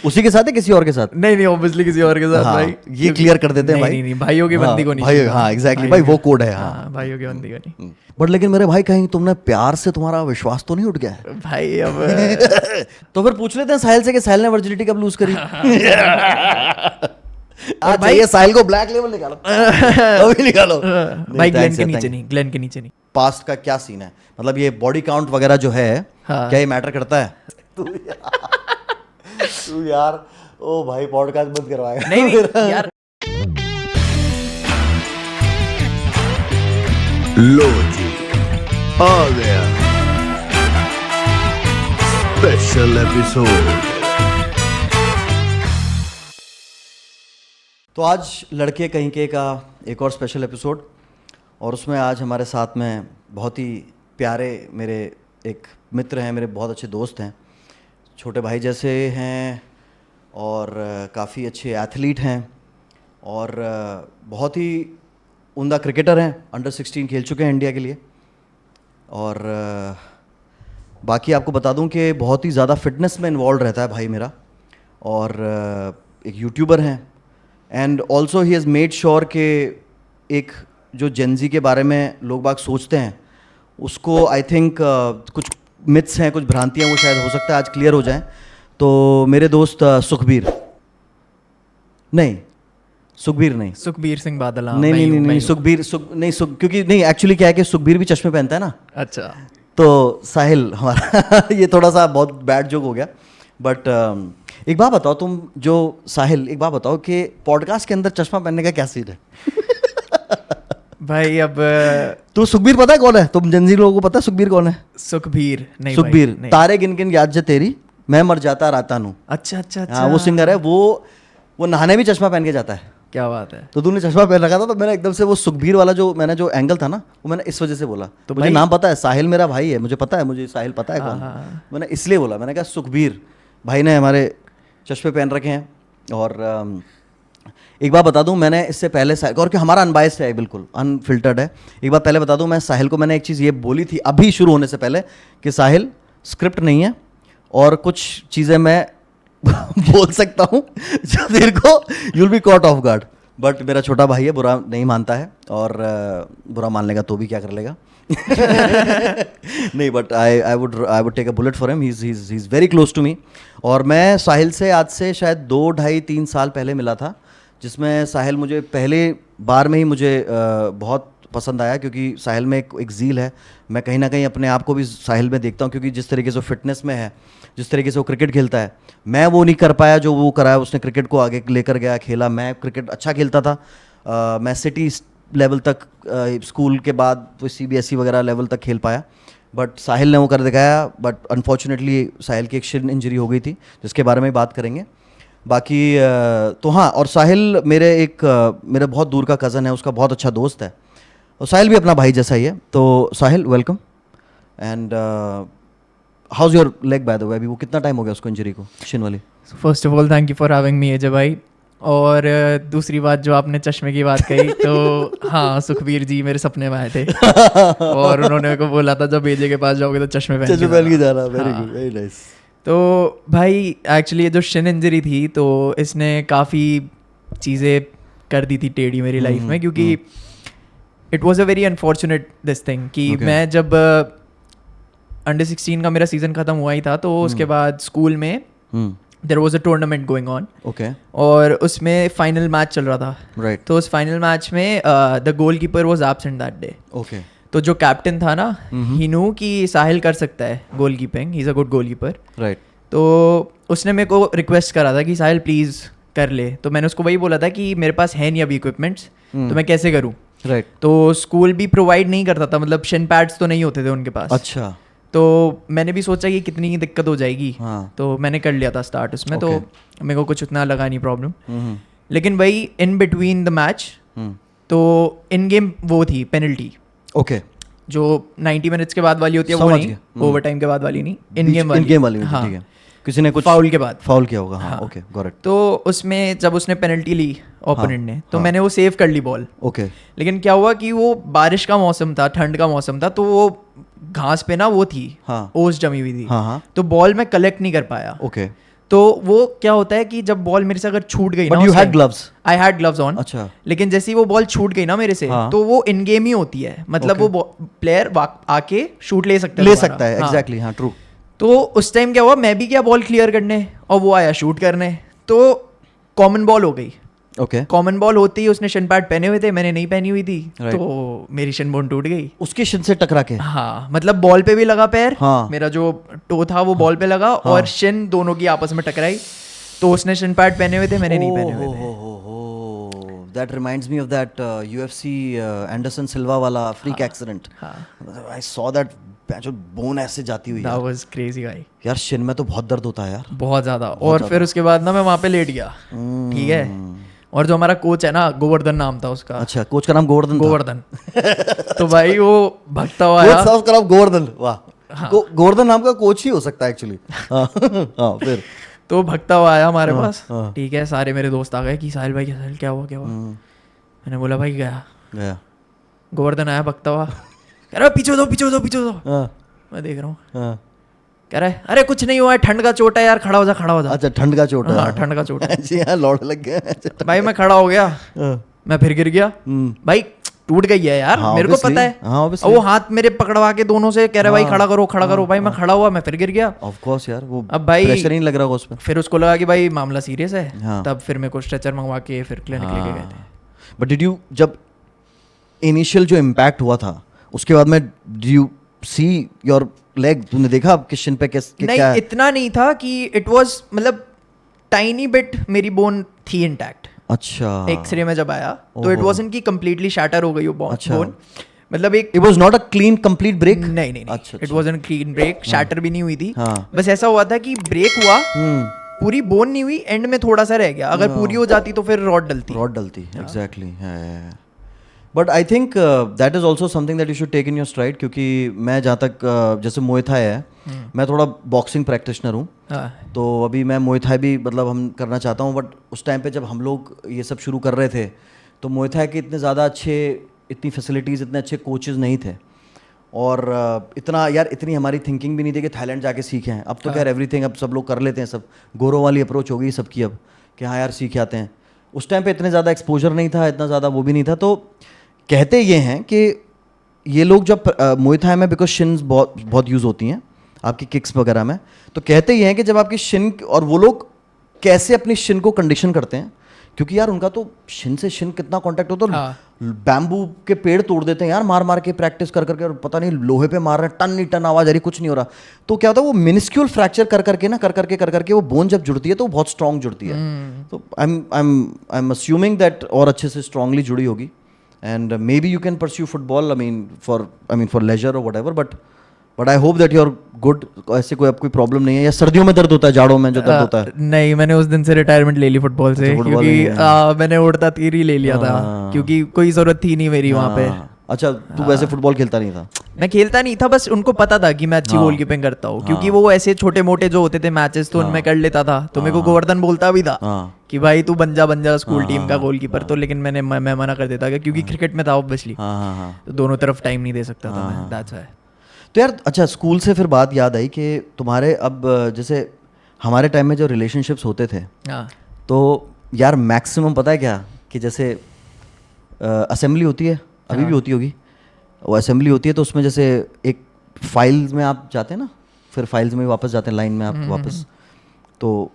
उसी के साथ है किसी और के साथ? नहीं ऑब्वियसली किसी और के साथ। हाँ, भाई ये क्लियर कर देते हैं भाई। नहीं भाइयों की बंदी को नहीं भाई, छूना। हाँ एग्जैक्टली भाई, वो कोड है। हाँ भाइयों की बंदी को नहीं। बट लेकिन मेरे भाई कहीं तुमने प्यार से तुम्हारा विश्वास तो नहीं उठ गया है? भाई अब तो फिर पूछ लेते हैं साहिल से कि साहिल ने वर्जिनिटी कब लूज करी। आज भाई- ये साहिल को ब्लैक लेवल निकालो, अभी निकालो। भाई ग्लेन के नीचे नहीं, ग्लेन के नीचे नहीं। पास्ट का क्या सीन है, मतलब ये बॉडी काउंट वगैरह जो है, हाँ। क्या ये मैटर करता है? तू यार ओ भाई पॉडकास्ट बंद करवाएगा। नहीं यार, लो जी आ गया स्पेशल एपिसोड। तो आज लड़के कहीं के का एक और स्पेशल एपिसोड, और उसमें आज हमारे साथ में बहुत ही प्यारे मेरे एक मित्र हैं, मेरे बहुत अच्छे दोस्त हैं, छोटे भाई जैसे हैं, और काफ़ी अच्छे एथलीट हैं, और बहुत ही उम्दा क्रिकेटर हैं। अंडर 16 खेल चुके हैं इंडिया के लिए। और बाकी आपको बता दूं कि बहुत ही ज़्यादा फिटनेस में इन्वॉल्व रहता है भाई मेरा, और एक यूट्यूबर हैं, and also he has made sure कि एक जो जेनजी के बारे में लोग बाग सोचते हैं उसको आई थिंक कुछ मिथ्स हैं, कुछ भ्रांतियाँ, वो शायद हो सकता है आज क्लियर हो जाएं। तो मेरे दोस्त सुखबीर नहीं, सुखबीर नहीं, सुखबीर सिंह बादल। हाँ, नहीं मैं नहीं ही नहीं हूँ, मैं नहीं ही हूँ। सुखबीर क्योंकि नहीं एक्चुअली क्या है कि सुखबीर भी चश्मे पहनता है ना, अच्छा तो साहिल हमारा ये थोड़ा सा बहुत बैड जोक हो गया। बट एक बात बताओ तुम, जो साहिल, एक बात बताओ कि पॉडकास्ट के अंदर चश्मा पहनने का क्या सीन है? भाई अब तू सुखबीर पता है कौन है? तुम जनजी लोगों को पता है सुखबीर कौन है? सुखबीर नहीं सुखबीर, भाई, नहीं। तारे गिन गिन याद जे तेरी, मैं मर जाता राता नू। अच्छा अच्छा अच्छा, हाँ वो सिंगर है, वो नहाने भी चश्मा पहन के जाता है। क्या बात है। तो तूने चश्मा पहन रखा था, तो मैंने एकदम से वो सुखबीर वाला जो मैंने जो एंगल था ना, वो मैंने इस वजह से बोला। तो मुझे भाई- नाम पता है, साहिल मेरा भाई है, मुझे पता है, मुझे साहिल पता है कौन है। हाँ। मैंने इसलिए बोला, मैंने कहा सुखबीर भाई ने हमारे चश्मे पहन रखे हैं। और एक बात बता दूं, मैंने इससे पहले साहिल, और कि हमारा अनबायस्ड है, बिल्कुल अनफिल्टर्ड है। एक बात पहले बता दूं, मैं साहिल को मैंने एक चीज़ ये बोली थी अभी शुरू होने से पहले कि साहिल स्क्रिप्ट नहीं है, और कुछ चीज़ें मैं बोल सकता हूँ जो तेरे को you'll be caught off guard. But मेरा छोटा भाई है, बुरा नहीं मानता है, और बुरा मान लेगा तो भी क्या कर लेगा। नहीं, but I would take a bullet for him, he is very close to me. और मैं साहिल से आज से शायद 2, 2.5, 3 साल पहले मिला था, जिसमें साहिल मुझे पहले बार में ही मुझे बहुत पसंद आया, क्योंकि साहिल में एक ज़ील है। मैं कहीं ना कहीं अपने आप को भी साहिल में देखता हूँ, क्योंकि जिस तरीके से वो फिटनेस में है, जिस तरीके से वो क्रिकेट खेलता है, मैं वो नहीं कर पाया जो वो कराया। उसने क्रिकेट को आगे लेकर गया, खेला। मैं क्रिकेट अच्छा खेलता था, मैं सिटी लेवल तक, स्कूल के बाद CBSE वगैरह लेवल तक खेल पाया, बट साहिल ने वो कर दिखाया। बट अनफॉर्चुनेटली साहिल की एक शिन इंजरी हो गई थी, जिसके बारे में बात करेंगे। बाकी तो हाँ, और साहिल मेरे बहुत दूर का कज़न है, उसका बहुत अच्छा दोस्त है, और साहिल भी अपना भाई जैसा ही है। तो Sahil welcome. And how's your leg by the way? अभी वो कितना टाइम हो गया उसको इंजरी को, शिन वाली? First of all thank you for having me Ajay भाई। और दूसरी बात जो आपने चश्मे की बात कही, तो हाँ सुखबीर जी मेरे सपने में आए थे और उन्होंने मेरे को बोला था जब एजे के पास जाओगे तो चश्मे पहन के जाना। वेरी हाँ। Good, very nice. तो भाई एक्चुअली ये जो शिन इंजरी थी, तो इसने काफ़ी चीज़ें कर दी थी टेढ़ी मेरी लाइफ में, क्योंकि it was a very unfortunate this thing कि Okay. मैं जब अंडर 16 का मेरा सीज़न ख़त्म हुआ ही था, तो उसके बाद स्कूल में there was a tournament going on, okay, और उसमें फाइनल मैच चल रहा था। राइट, तो उस फाइनल मैच में the goal keeper was absent that day. Okay, तो जो कैप्टन था ना, ही नो कि साहिल कर सकता है गोल keeping, he is a good goal keeper. Right, तो उसने मेरे को रिक्वेस्ट करा था कि साहिल प्लीज़ कर ले। तो मैंने उसको वही बोला था कि मेरे पास है नहीं अभी इक्विपमेंट्स, तो मैं कैसे करूँ। राइट। तो स्कूल भी प्रोवाइड नहीं करता था, मतलब शिन पैड्स तो नहीं होते थे उनके पास। अच्छा, तो मैंने भी सोचा कि कितनी ही दिक्कत हो जाएगी, हाँ, तो मैंने कर लिया था स्टार्ट उसमें। तो मेरे को कुछ उतना लगा नहीं प्रॉब्लम। हम्म, लेकिन भाई इन बिटवीन द मैच, तो इन गेम वो थी पेनल्टी, ओके, जो 90 मिनट्स के बाद वाली होती है, वो समझ नहीं, गया। ओवर टाइम के बाद वाली नहीं, इन गेम वाली। हाँ, ठीक है, किसी ने कुछ फाउल के बाद फाउल किया होगा, हाँ, ओके, गॉट इट। तो उसमें जब उसने पेनल्टी ली ओपोनेंट ने, तो हाँ। मैंने वो सेव कर ली बॉल। ओके, लेकिन क्या हुआ कि वो बारिश का मौसम था, ठंड का मौसम था, तो वो घास पे ना वो थी, हाँ, ओस जमी हुई थी, हाँ, हाँ, तो बॉल मैं कलेक्ट नहीं कर पाया। ओके, तो वो क्या होता है कि जब बॉल मेरे से अगर छूट गई ना, but you had gloves? I had gloves on. अच्छा। लेकिन जैसे ही वो बॉल छूट गई ना मेरे से, हाँ। तो वो इन गेम ही होती है, मतलब Okay. वो प्लेयर आके शूट ले सकता है ले दोबारा। सकता है, हाँ। एग्जैक्टली, हाँ ट्रू। तो उस टाइम क्या हुआ, मैं भी क्या बॉल क्लियर करने और वो आया शूट करने, तो कॉमन बॉल हो गई। ओके। कॉमन बॉल होती ही उसने शन पैड पहने हुए थे, मैंने नहीं पहनी हुई थी, Right. तो मेरी शन बोन टूट गई। उसके शिन से टकरा के? हाँ, मतलब बॉल पे भी लगा पैर, हाँ। मेरा जो टो था वो बॉल पे लगा और शिन दोनों की आपस में टकराई। तो उसने शन पैड पहने हुए थे, मैंने नहीं पहने हुए थे। That reminds me of that UFC Anderson सिल्वा वाला फ्रीक एक्सीडेंट। हाँ, आई सॉ दैट, जो बोन ऐसे जाती हुई दैट यार। वाज क्रेजी भाई, यार शिन में तो बहुत दर्द होता है यार। बहुत ज्यादा। और फिर उसके बाद ना मैं वहां पे लेट गया, ठीक है। और जो हमारा कोच है ना, गोवर्धन नाम था उसका। अच्छा, कोच का नाम गोवर्धन था? गोवर्धन। तो भाई वो भगता हुआ कोच आया। साहब का नाम गोवर्धन, वाह। गोवर्धन नाम का कोच ही हो सकता है एक्चुअली। हाँ हाँ, फिर तो भगता हुआ आया हमारे हाँ, पास, हाँ। ठीक है। सारे मेरे दोस्त आ गए कि साहिल भाई, साहिल क्या हुआ, क्या हुआ। मैंने बोला भाई गया। गया। गोवर्धन आया भगता हुआ, कह रहा पीछे दो पीछे दो पीछे दो। हाँ मैं देख रहा हूँ, हाँ। कह रहा है अरे कुछ नहीं हुआ है, ठंड का चोट है यार, खड़ा हो जा खड़ा हो जा। अच्छा, ठंड का चोट है। हाँ, ठंड का चोट है। जी हाँ, लौट लग गया। भाई मैं खड़ा हो गया, हाँ। मैं फिर गिर गया। भाई टूट गई है यार, हाँ, मेरे को obviously, पता है। हाँ, obviously। और वो हाथ मेरे पकड़वा के दोनों से कह रहा भाई खड़ा करो खड़ा करो। भाई मैं खड़ा हुआ, मैं फिर गिर गया। ऑफ कोर्स यार, वो अब भाई प्रेशर ही नहीं लग रहा होगा उस पे। फिर उसको लगा कि भाई मामला सीरियस है। हाँ। तब फिर मेरे को स्ट्रेचर मंगवा के फिर क्लिनिक लेके गए थे। बट डिड यू, जब इनिशियल जो इम्पैक्ट हुआ था उसके बाद में, do you see your leg? तूने देखा आपके शिन पे नहीं, क्या? इतना नहीं था कि इट वाज, मतलब टाइनी बिट मेरी बोन थी इंटैक्ट। अच्छा। एक्सरे में जब आया तो इट वाजंट कि कंप्लीटली शैटर हो गई वो अच्छा। बोन, मतलब एक it was not a clean complete break? नहीं नहीं अच्छा, it wasn't clean break, shatter भी नहीं हुई थी। हाँ। बस ऐसा हुआ था कि ब्रेक हुआ, हम्म। पूरी बोन नहीं हुई, एंड में थोड़ा सा रह गया। अगर पूरी हो जाती तो फिर रॉड डलती। रॉड डलती, एग्जैक्टली है। But I think that is also something that you should take in your stride, क्योंकि मैं जहाँ तक जैसे मुए थाई है, मैं थोड़ा बॉक्सिंग प्रैक्टिशनर हूँ। हाँ। तो अभी मैं मुए थाई भी मतलब हम करना चाहता हूँ, बट उस टाइम पे जब हम लोग ये सब शुरू कर रहे थे तो मुए थाई के इतने ज़्यादा अच्छे, इतनी फैसिलिटीज़, इतने अच्छे कोचेज़ नहीं थे। और इतना यार, इतनी हमारी थिंकिंग भी नहीं थी कि थाईलैंड जाके सीखें। अब तो खैर एवरीथिंग अब सब लोग कर लेते हैं, सब गोरो वाली अप्रोच हो गई सबकी अब, कि हाँ यार सीख आते हैं। उस टाइम पे इतने ज़्यादा एक्सपोजर नहीं था, इतना ज़्यादा वो भी नहीं था। तो कहते ये हैं कि ये लोग जब मुए थाई में, बिकॉज शिन्स बहुत बहुत यूज़ होती हैं आपकी किक्स वगैरह में, तो कहते ये हैं कि जब आपकी शिन, और वो लोग कैसे अपनी शिन को कंडीशन करते हैं, क्योंकि यार उनका तो शिन से शिन कितना कांटेक्ट होता है। हाँ। बैम्बू के पेड़ तोड़ देते हैं यार, मार मार के प्रैक्टिस कर करके, और पता नहीं लोहे पे मार रहे हैं, टन नहीं टन आवाज आ रही, कुछ नहीं हो रहा। तो क्या होता है, वो मिनिस्क्यूल फ्रैक्चर कर करके ना, कर करके वो बोन जब जुड़ती है तो वो बहुत स्ट्रांग जुड़ती है। तो आई एम अस्यूमिंग दैट और अच्छे से स्ट्रांगली जुड़ी होगी। And maybe you can pursue football, I mean for leisure और whatever, but I hope that you are good. ऐसे कोई आपको प्रॉब्लम नहीं है? या सर्दियों में दर्द होता है, जाड़ों में जो दर्द होता है? नहीं, मैंने उस दिन से रिटायरमेंट ले ली फुटबॉल से, फुटबॉल क्योंकि नहीं है। मैंने उड़ता तीर ही ले लिया था, क्योंकि कोई जरूरत थी नहीं मेरी वहाँ पे। हाँ। अच्छा, तू वैसे फुटबॉल खेलता नहीं था? मैं खेलता नहीं था, बस उनको पता था कि मैं अच्छी गोलकीपिंग करता हूँ, क्योंकि वो ऐसे छोटे मोटे जो होते थे मैचेस तो उनमें कर लेता था। तो मेरे को गोवर्धन बोलता भी था हाँ। कि भाई तू बन जा स्कूल टीम का गोलकीपर। तो लेकिन मैं मना कर देता था, क्योंकि क्रिकेट में था ऑब्वियसली, हाँ हाँ हाँ। तो दोनों तरफ टाइम नहीं दे सकता था मैं, दैट्स व्हाई। तो यार अच्छा, स्कूल से फिर बात याद आई कि तुम्हारे, अब जैसे हमारे टाइम में जो रिलेशनशिप्स होते थे, हाँ तो यार मैक्सिमम पता है क्या, कि जैसे असेंबली होती है, अभी भी होती होगी, वो असेंबली होती है, तो उसमें जैसे एक फाइल्स में आप जाते हैं ना, फिर फाइल्स में वापस जाते हैं, लाइन में आप वापस। तो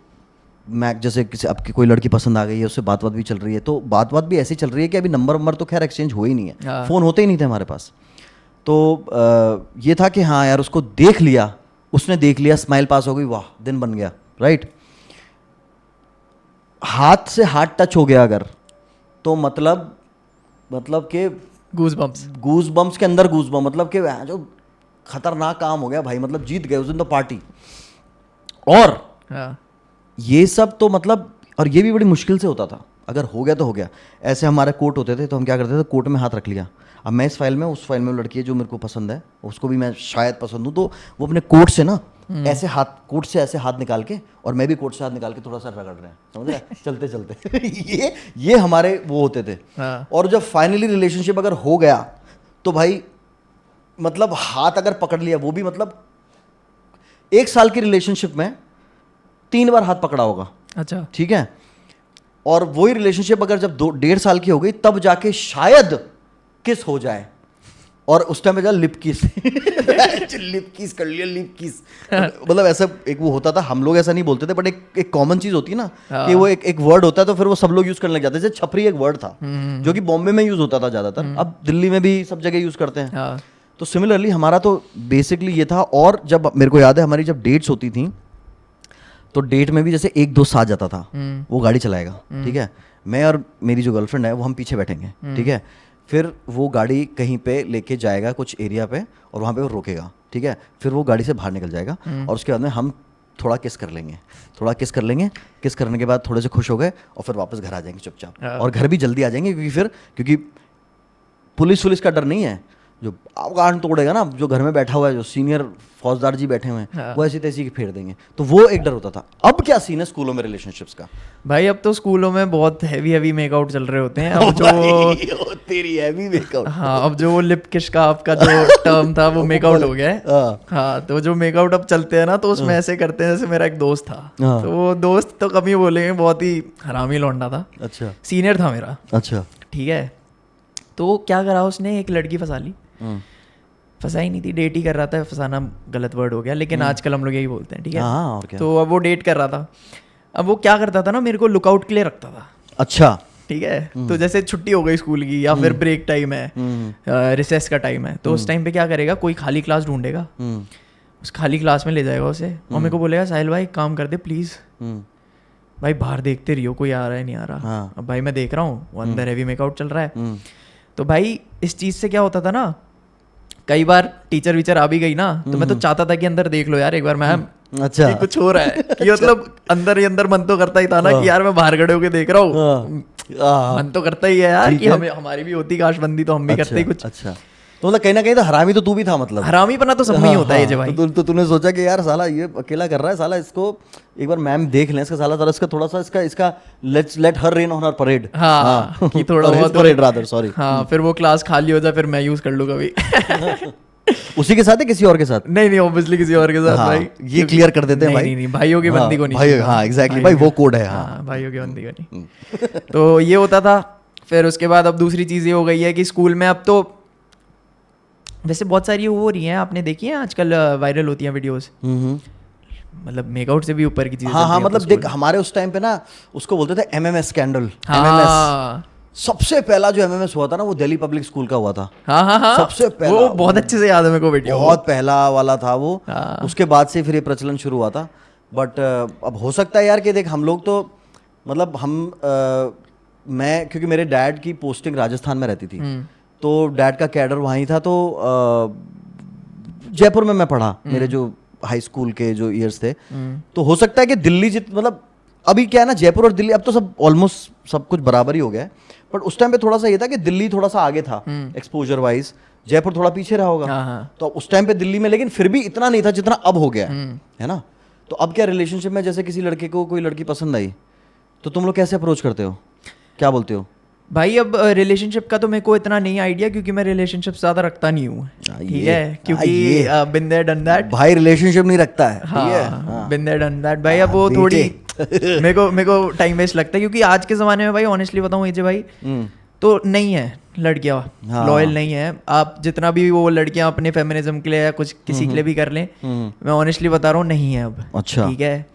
मैं जैसे किसी आपकी कोई लड़की पसंद आ गई है, उससे बात भी चल रही है, तो बात भी ऐसी चल रही है कि अभी नंबर तो खैर एक्सचेंज हो ही नहीं है, फ़ोन होते ही नहीं थे हमारे पास। तो ये था कि हाँ यार, उसको देख लिया, उसने देख लिया, स्माइल पास हो गई, वाह दिन बन गया, राइट। हाथ से हाथ टच हो गया अगर, तो मतलब कि गूज बम्प्स के अंदर गूज बम्प, मतलब कि जो खतरनाक काम हो गया भाई, मतलब जीत गए उस दिन तो पार्टी। और ये सब तो मतलब, और ये भी बड़ी मुश्किल से होता था, अगर हो गया तो हो गया। ऐसे हमारे कोर्ट होते थे, तो हम क्या करते थे, कोर्ट में हाथ रख लिया। अब मैं इस फाइल में, उस फाइल में लड़की है जो मेरे को पसंद है, उसको भी मैं शायद पसंद हूँ, तो वो अपने कोर्ट से ना ऐसे हाथ, कोर्ट से ऐसे हाथ निकाल के, और मैं भी कोर्ट से हाथ निकाल के थोड़ा सा रगड़ रहे हैं, समझ रहे चलते चलते ये हमारे वो होते थे। और जब फाइनली रिलेशनशिप अगर हो गया, तो भाई मतलब हाथ अगर पकड़ लिया, वो भी मतलब 1 साल की रिलेशनशिप में 3 बार हाथ पकड़ा होगा, अच्छा ठीक है। और वही रिलेशनशिप अगर जब 1.5 साल की हो गई तब जाके शायद किस हो जाए, और उस टाइम पे जा लिप किस लिप किस कर लिया, लिप किस। मतलब ऐसा एक वो होता था, हम लोग ऐसा नहीं बोलते थे, बट एक कॉमन चीज होती है ना कि वो एक वर्ड होता है तो फिर वो सब लोग यूज करने लग जाते हैं। जैसे छपरी एक वर्ड था जो कि बॉम्बे में यूज होता था ज्यादातर, अब दिल्ली में भी सब जगह यूज करते हैं। हाँ तो सिमिलरली हमारा तो बेसिकली ये था। और जब मेरे को याद है हमारी जब डेट्स होती थी तो डेट में भी जैसे एक दोस्त साथ जाता था, वो गाड़ी चलाएगा, ठीक है, मैं और मेरी जो गर्लफ्रेंड है वो हम पीछे बैठेंगे, ठीक है। फिर वो गाड़ी कहीं पे लेके जाएगा कुछ एरिया पे और वहाँ पे वो रोकेगा, ठीक है। फिर वो गाड़ी से बाहर निकल जाएगा और उसके बाद में हम थोड़ा किस कर लेंगे, थोड़ा किस कर लेंगे। किस करने के बाद थोड़े से खुश हो गए और फिर वापस घर आ जाएंगे चुपचाप, और घर भी जल्दी आ जाएंगे क्योंकि पुलिस का डर नहीं है। जो कान तोड़ेगा ना, जो घर में बैठा हुआ है, जो सीनियर फौजदार जी बैठे हुए हैं, वो ऐसी तैसी की फेर देंगे। तो वो एक डर होता था। अब क्या सीन है स्कूलों में रिलेशनशिप्स का? भाई अब तो स्कूलों में बहुत हैवी मेकआउट चल रहे होते हैं। अब जो तेरी हैवी मेकआउट, हाँ अब जो वो लिप किस का आपका जो टर्म था वो मेकआउट हो गया है। हाँ तो जो मेकआउट अब चलते हैं ना तो उसमें ऐसे करते हैं। जैसे मेरा एक दोस्त था, तो वो दोस्त तो कम ही बोलेंगे, बहुत ही हरामी लौंडा था, अच्छा सीनियर था मेरा, अच्छा, ठीक है। तो क्या करा उसने, एक लड़की फंसा ली, फंसाई नहीं थी, डेट ही कर रहा था, फंसाना गलत वर्ड हो गया, लेकिन आजकल हम लोग यही बोलते हैं, ठीक है। हाँ, और क्या? तो अब वो डेट कर रहा था। अब वो क्या करता था ना, मेरे को लुकआउट के लिए रखता था, अच्छा, ठीक है। तो जैसे छुट्टी हो गई स्कूल की या फिर ब्रेक टाइम है, रिसेस का टाइम है, तो उस टाइम पे क्या करेगा, कोई खाली क्लास ढूंढेगा, उस खाली क्लास में ले जाएगा उसे और मेरे को बोलेगा साहिल भाई काम कर दे प्लीज, भाई बाहर देखते रहियो कोई आ रहा है नहीं आ रहा। हाँ। अब भाई मैं देख रहा हूँ वो अंदर हैवी मेकआउट चल रहा है। तो भाई इस चीज से क्या होता था ना, कई बार टीचर वीचर आ भी गई ना, तो मैं तो चाहता था कि अंदर देख लो यार एक बार मैम, अच्छा, कि कुछ हो रहा है, कि मतलब अंदर ही अंदर मन तो करता ही था ना कि यार मैं बाहर खड़े होके देख रहा हूँ, मन तो करता ही है यार कि हमें हमारी भी होती काश बंदी तो हम भी करते ही कुछ। अच्छा, तो मतलब कहीं ना कहीं तो हरामी तो तू भी था, मतलब हरामीपना तो सब में ही होता है ये भाई। तो तूने सोचा कि यार साला ये अकेला कर रहा है, साला इसको एक बार मैम देख लें, इसका साला साला इसका थोड़ा सा इसका let her rain on her parade. हाँ कि थोड़ा बहुत परेड रादर, सॉरी। हाँ फिर वो क्लास खाली हो जाए फिर मैं यूज कर लूँ कभी। उसी के साथ है किसी और के साथ? नहीं ऑब्वियसली किसी और के साथ। हाँ, भाई ये क्लियर कर देते हैं भाई। नहीं भाइयों की बंदी को नहीं, भाई, हाँ एग्जैक्टली भाई, वो कोड है। हाँ भाइयों की बंदी को नहीं। तो ये होता था। फिर उसके बाद अब दूसरी चीज़ ये हो गई है कि स्कूल में अब तो वैसे बहुत सारी वो हो रही हैं, आपने देखी है आजकल वायरल होती हैं वीडियोस, मतलब मेकआउट से भी ऊपर की चीजें। हाँ, मतलब देख हमारे उस टाइम पे ना उसको बोलते थे एमएमएस स्कैंडल। हाँ सबसे पहला जो एमएमएस हुआ था ना वो दिल्ली पब्लिक स्कूल का हुआ था। हाँ सबसे पहला, वो बहुत अच्छे से याद है मेरे को वीडियो, बहुत पहला वाला था वो। उसके बाद से फिर ये प्रचलन शुरू हुआ था। बट अब हो सकता है यार कि देख हम लोग तो मतलब मैं क्योंकि मेरे डैड की पोस्टिंग राजस्थान में रहती थी, तो डैड का कैडर वहीं था, तो जयपुर में मैं पढ़ा, मेरे जो हाई स्कूल के जो ईयर्स थे। तो हो सकता है कि दिल्ली मतलब अभी क्या है ना, जयपुर और दिल्ली अब तो सब ऑलमोस्ट सब कुछ बराबर ही हो गया है, बट उस टाइम पे थोड़ा सा ये था कि दिल्ली थोड़ा सा आगे था एक्सपोजर वाइज, जयपुर थोड़ा पीछे रहा होगा। तो उस टाइम पे दिल्ली में लेकिन फिर भी इतना नहीं था जितना अब हो गया है ना। तो अब क्या रिलेशनशिप में जैसे किसी लड़के को कोई लड़की पसंद आई तो तुम लोग कैसे अप्रोच करते हो, क्या बोलते हो? भाई अब रिलेशनशिप का तो मेरे को इतना नहीं आइडिया, क्योंकि मैं रिलेशनशिप ज्यादा रखता नहीं हूँ, ठीक है, क्योंकि बिन देयर डन दैट भाई, रिलेशनशिप नहीं रखता है, ठीक है, हाँ बिन देयर डन दैट भाई। अब वो थोड़ी मेरे को टाइम वेस्ट लगता है, क्योंकि आज के ज़माने में भाई ऑनेस्टली बताऊँ एजे भाई तो नहीं है लड़कियाँ लॉयल नहीं है। आप जितना भी वो लड़कियाँ अपने फेमिनिज्म के लिए या कुछ किसी के लिए भी कर लें, मैं ऑनेस्टली बता रहा हूँ नहीं है अब। अच्छा, ठीक है,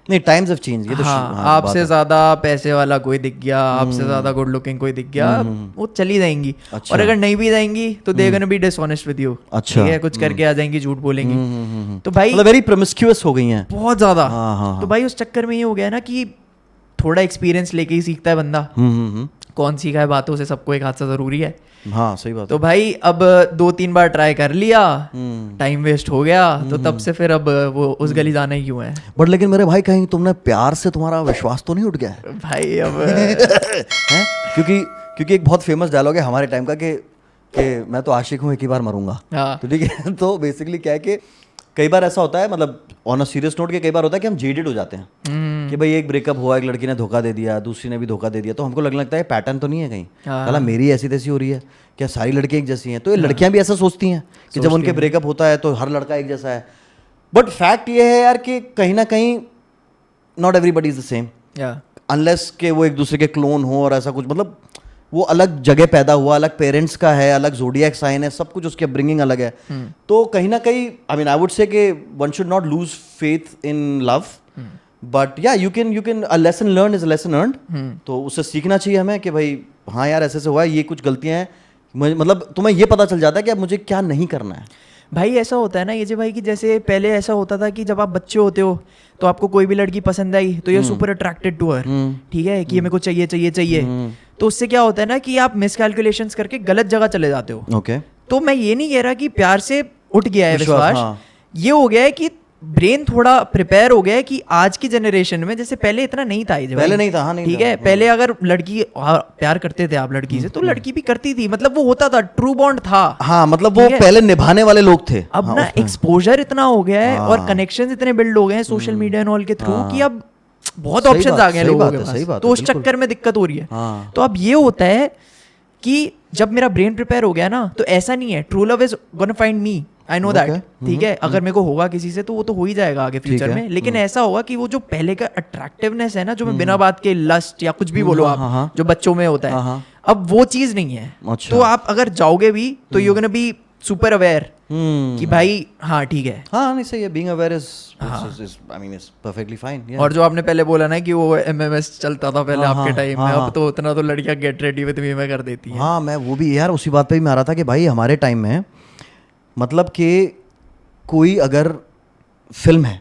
नहीं टाइम्स हैव चेंज, ये तो हाँ, आपसे ज्यादा पैसे वाला कोई दिख गया, आपसे ज्यादा गुड लुकिंग कोई दिख गया, वो चली जाएंगी। अच्छा। और अगर नहीं भी जाएंगी तो they gonna be dishonest with you, अच्छा, ठीक है, कुछ करके आ जाएंगी, झूठ बोलेंगी। तो भाई मतलब वेरी प्रोमिस्क्यूअस हो गई हैं बहुत ज्यादा। हाँ। तो भाई उस चक्कर में ये हो गया ना कि थोड़ा एक्सपीरियंस लेके ही सीखता है बंदा। कौन सीखा है बातों से, सबको एक हादसा जरूरी है। हाँ सही बात। तो भाई अब 2-3 बार ट्राई कर लिया, टाइम वेस्ट हो गया, तो तब से फिर अब वो उस गली जाना ही क्यों है। बट लेकिन मेरे भाई कहीं तुमने प्यार से तुम्हारा विश्वास तो नहीं उठ गया है भाई अब हैं? क्योंकि एक बहुत फेमस डायलॉग है हमारे टाइम का कि मैं तो आशिक हूँ एक ही बार मरूंगा। हाँ। तो ठीक है, तो बेसिकली क्या है कि कई बार ऐसा होता है, मतलब ऑन अ सीरियस नोट, के कई बार होता है कि हम जेडेड हो जाते हैं कि भाई एक ब्रेकअप हुआ, एक लड़की ने धोखा दे दिया, दूसरी ने भी धोखा दे दिया, तो हमको लगने लगता है पैटर्न तो नहीं है कहीं, साला मेरी ऐसी तैसी हो रही है क्या, सारी लड़कियां एक जैसी हैं। तो ये लड़कियां भी ऐसा सोचती हैं कि जब उनके ब्रेकअप होता है तो हर लड़का एक जैसा है। बट फैक्ट ये है यार कि कहीं ना कहीं not everybody is the same, या अनलेस के वो एक दूसरे के क्लोन हो और ऐसा कुछ, मतलब वो अलग जगह पैदा हुआ, अलग पेरेंट्स का है, अलग जोडियक साइन है, सब कुछ उसकी अपब्रिंगिंग अलग है. तो कहीं ना कहीं I mean I would say कि one should not lose faith in love, but yeah you can a lesson learn is a lesson earned. तो उससे सीखना चाहिए हमें कि भाई हाँ यार ऐसे हुआ है, ये कुछ गलतियां हैं, मतलब तुम्हें ये पता चल जाता है कि अब मुझे क्या नहीं करना है. भाई ऐसा होता है ना ये जे भाई कि जैसे पहले ऐसा होता था कि जब आप बच्चे होते हो तो आपको कोई भी लड़की पसंद आई तो you super attracted to her, ठीक है, कि ये मेरे को चाहिए चाहिए चाहिए. तो उससे क्या होता है ना कि आप मिसकैलकुलेशंस करके गलत जगह चले जाते हो. ओके, तो मैं ये नहीं कह रहा कि प्यार से उठ गया है विश्वास, हाँ. ये हो गया है कि ब्रेन थोड़ा प्रिपेयर हो गया है कि आज की जनरेशन में, जैसे पहले इतना नहीं था ये, पहले नहीं था, हाँ, नहीं ठीक था. है, पहले अगर लड़की प्यार करते थे आप लड़की से तो लड़की भी करती थी, मतलब वो होता था, ट्रू बॉन्ड था. हाँ, मतलब वो ठीक है? पहले निभाने वाले लोग थे. अब हाँ, ना उसमें. एक्सपोजर इतना हो गया है हाँ. और कनेक्शंस इतने बिल्ड हो गए हैं सोशल मीडिया एंड ऑल के थ्रू कि अब बहुत सही ऑप्शंस बात, आ गए हैं सही लोगों बात के है, पास, सही बात तो है, उस बिल्कुल. चक्कर में दिक्कत हो रही है. हाँ. तो अब ये होता है कि जब मेरा ब्रेन प्रिपेयर हो गया ना तो ऐसा नहीं है true love is gonna find me, I know that, ठीक है, अगर मेरे को होगा किसी से तो वो तो हो ही जाएगा आगे फ्यूचर में, लेकिन ऐसा होगा कि वो जो पहले का अट्रैक्टिवनेस है ना, जो मैं बिना बात के लस्ट या कुछ भी बोलो आप, जो बच्चों में होता है, अब वो चीज नहीं है. अच्छा. तो आप अगर जाओगे भी तो you gonna be super aware कि भाई हाँ ठीक है. हाँ, नहीं सही है, being aware is I mean is perfectly fine. और जो आपने पहले बोला ना कि वो एमएमएस चलता था पहले आपके टाइम में, अब तो उतना तो लड़कियां गेट रेडी विद मी में कर देती हैं. हाँ, मैं वो भी यार उसी बात पे भी मैं आ रहा था कि भाई हमारे टाइम में मतलब कि कोई अगर फिल्म है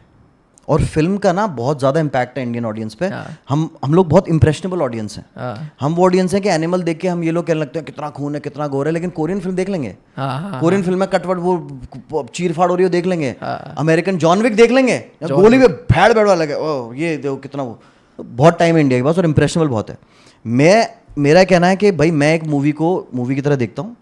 और फिल्म का ना बहुत ज़्यादा इम्पैक्ट है इंडियन ऑडियंस पे. हम लोग बहुत इम्प्रेशनेबल ऑडियंस हैं. हम वो ऑडियंस हैं कि एनिमल देख के हम ये लोग कहने लगते हैं कितना खून है, कितना गोर है, लेकिन कोरियन फिल्म देख लेंगे. कोरियन फिल्म में कटवट वो चीर फाड़ हो रही हो देख लेंगे. अमेरिकन जॉन विक देख लेंगे, गोली में भैड़ भैड़ वाला लगे, ओ ये देखो कितना वो. बहुत टाइम है इंडिया के पास और इम्प्रेशनेबल बहुत है. मेरा कहना है कि भाई मैं एक मूवी को मूवी की तरह देखता हूँ,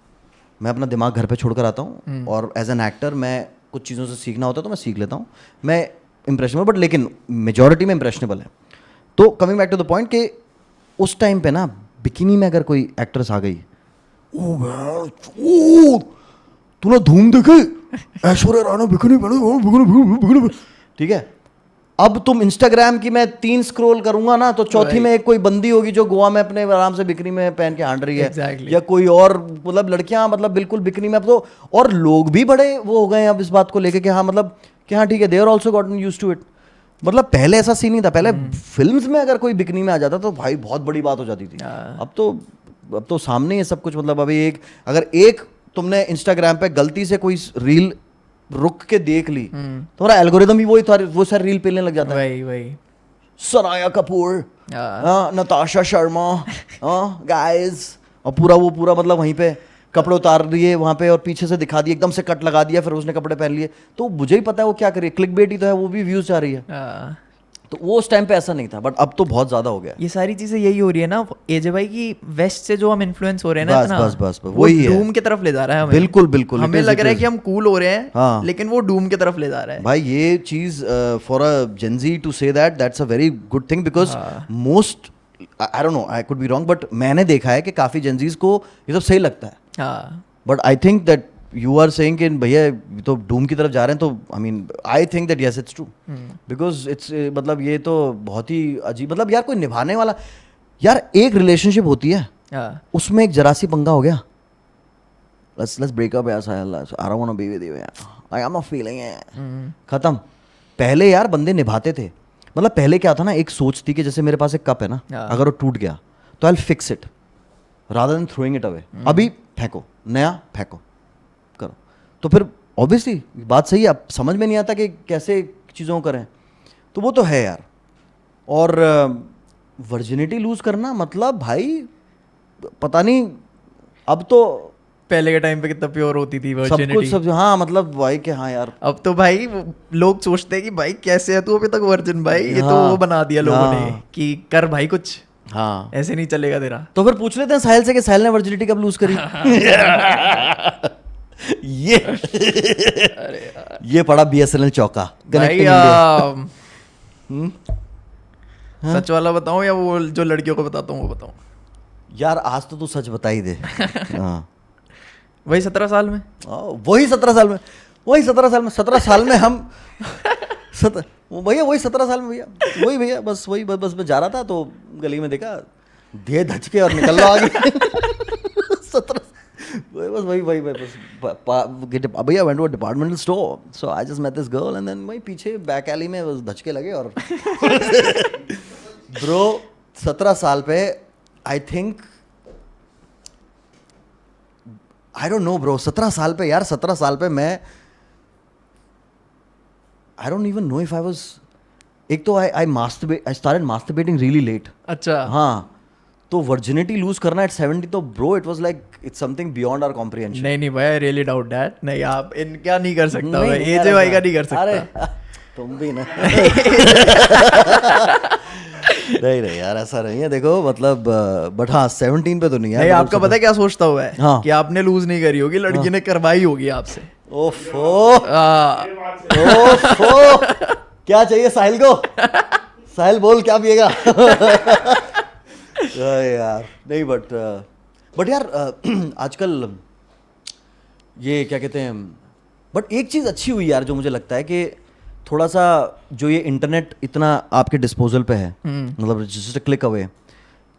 मैं अपना दिमाग घर पे छोड़ कर आता हूँ और एज एन एक्टर मैं कुछ चीज़ों से सीखना होता है तो मैं सीख लेता हूँ. मैं इम्प्रेशनेबल बट लेकिन मेजॉरिटी में इम्प्रेशनेबल है. तो coming back to the point कि उस टाइम पे ना बिकिनी में अगर कोई एक्ट्रेस आ गई, ओ तूने धूम देखे, ऐश्वर्या राय बिकिनी पहने, ठीक है. अब तुम इंस्टाग्राम की मैं 3 स्क्रॉल करूंगा ना तो चौथी में एक कोई बंदी होगी जो गोवा में अपने आराम से बिकनी में पहन के हांड रही है. Exactly. या कोई और, मतलब लड़कियां मतलब बिल्कुल बिकनी में. अब तो और लोग भी बड़े वो हो गए हैं अब इस बात को लेके कि हाँ मतलब कि हाँ ठीक है, they are also gotten used to it. मतलब पहले ऐसा सीन नहीं था. पहले फिल्म्स में अगर कोई बिकनी में आ जाता तो भाई बहुत बड़ी बात हो जाती थी. अब तो सामने ये सब कुछ. मतलब अभी अगर तुमने इंस्टाग्राम पे गलती से कोई रील रुक के देख ली, तुम्हारा एल्गोरिदम भी वो सारी रील पेलने लग जाता है. वही सनाया कपूर, नताशा शर्मा, गाइस, और पूरा मतलब वहीं पे कपड़े उतार दिए वहाँ पे और पीछे से दिखा दिए, एकदम से कट लगा दिया, फिर उसने कपड़े पहन लिए. तो मुझे ही पता है वो क्या करिए, क्लिक बेट ही तो है, वो भी व्यूज जा रही है. तो वो उस टाइम पे ऐसा नहीं था, बट अब तो बहुत ज्यादा हो गया. ये सारी चीजें यही हो रही है ना एजे भाई की वेस्ट से जो हम इन्फ्लुएंस हो रहे हैं ना इतना, बस वो वही है, डूम की तरफ ले जा रहा है हमें. बिल्कुल हमें लग रहा है कि हम कूल हो रहे हैं, हाँ. लेकिन वो डूम की तरफ ले जा रहा है. भाई ये चीज फॉर अ जेनजी टू से that's a very good thing, because most I don't know, I could be wrong, but मैंने देखा है कि काफी जेनजीज को ये सब सही लगता है. But I think that you are saying कि भैया तो डूम की तरफ जा रहे हैं, तो I mean I think that yes it's true, because it's मतलब ये तो बहुत ही अजीब. मतलब यार कोई निभाने वाला, यार एक रिलेशनशिप होती है उसमें एक जरा सी पंगा हो गया, let's break up यार, I don't want to be with you यार, like I'm not feeling it, खत्म. पहले यार बंदे निभाते थे. मतलब पहले क्या था ना, एक सोच थी कि जैसे मेरे पास एक कप है ना, अगर वो टूट गया तो I fix it rather than throwing it away. अभी फेंको, नया फेंको करो. तो फिर ऑब्वियसली बात सही है, अब समझ में नहीं आता कि कैसे चीज़ों को करें. तो वो तो है यार. और वर्जिनिटी लूज करना मतलब भाई पता नहीं, अब तो पहले के टाइम पे कितना प्योर होती थी सब कुछ सब. हाँ मतलब भाई कि हाँ यार, अब तो भाई लोग सोचते हैं कि भाई कैसे है तू अभी तक वर्जिन भाई. ये तो हाँ, वो बना दिया लोगों हाँ, ने कि कर भाई कुछ, हाँ ऐसे नहीं चलेगा तेरा. तो फिर पूछ लेते हैं साहिल से कि साहिल ने वर्जिनिटी कब लूज करी. ये पड़ा BSNL चौका. भाई सच वाला बताऊं या वो जो लड़कियों को बताता हूँ वो बताऊं? यार आज तो तू सच बता ही दे. हाँ वही 17 साल में, वही 17 साल में 17 साल में हम वो भैया वही 17 साल में भैया, वही भैया, बस वही, बस मैं जा रहा था तो गली में देखा, धे धचके और निकल रहा आगे 17, बस वही बस भैया went to a departmental store, so I just met this girl and then वही पीछे बैक एली में बस धचके लगे और ब्रो 17 साल पे I think, I don't know bro, 17 साल पे यार, 17 साल पे मैं I don't even know if I was, एक तो I started masturbating really late. अच्छा हाँ, तो virginity lose करना at 70 तो bro it was like it's something beyond our comprehension. नहीं भाई, आई रियली डाउट दैट। नहीं, आप इनका नहीं कर सकता नहीं, भाई, नहीं एजे यार, भाई का नहीं कर अरे सकता। तुम भी ना नहीं यार ऐसा नहीं है, देखो मतलब बट हाँ 17 पे तो नहीं है। नहीं, आपका पता है क्या सोचता हुआ है हाँ। कि आपने लूज नहीं करी होगी, लड़की ने करवाई होगी आपसे। ओफो आ, ओफो क्या चाहिए साहिल को, साहिल बोल क्या पिएगा यार नहीं बट यार आजकल ये क्या कहते हैं, बट एक चीज़ अच्छी हुई यार जो मुझे लगता है कि थोड़ा सा जो ये इंटरनेट इतना आपके डिस्पोजल पे है, मतलब जस्ट क्लिक अवे,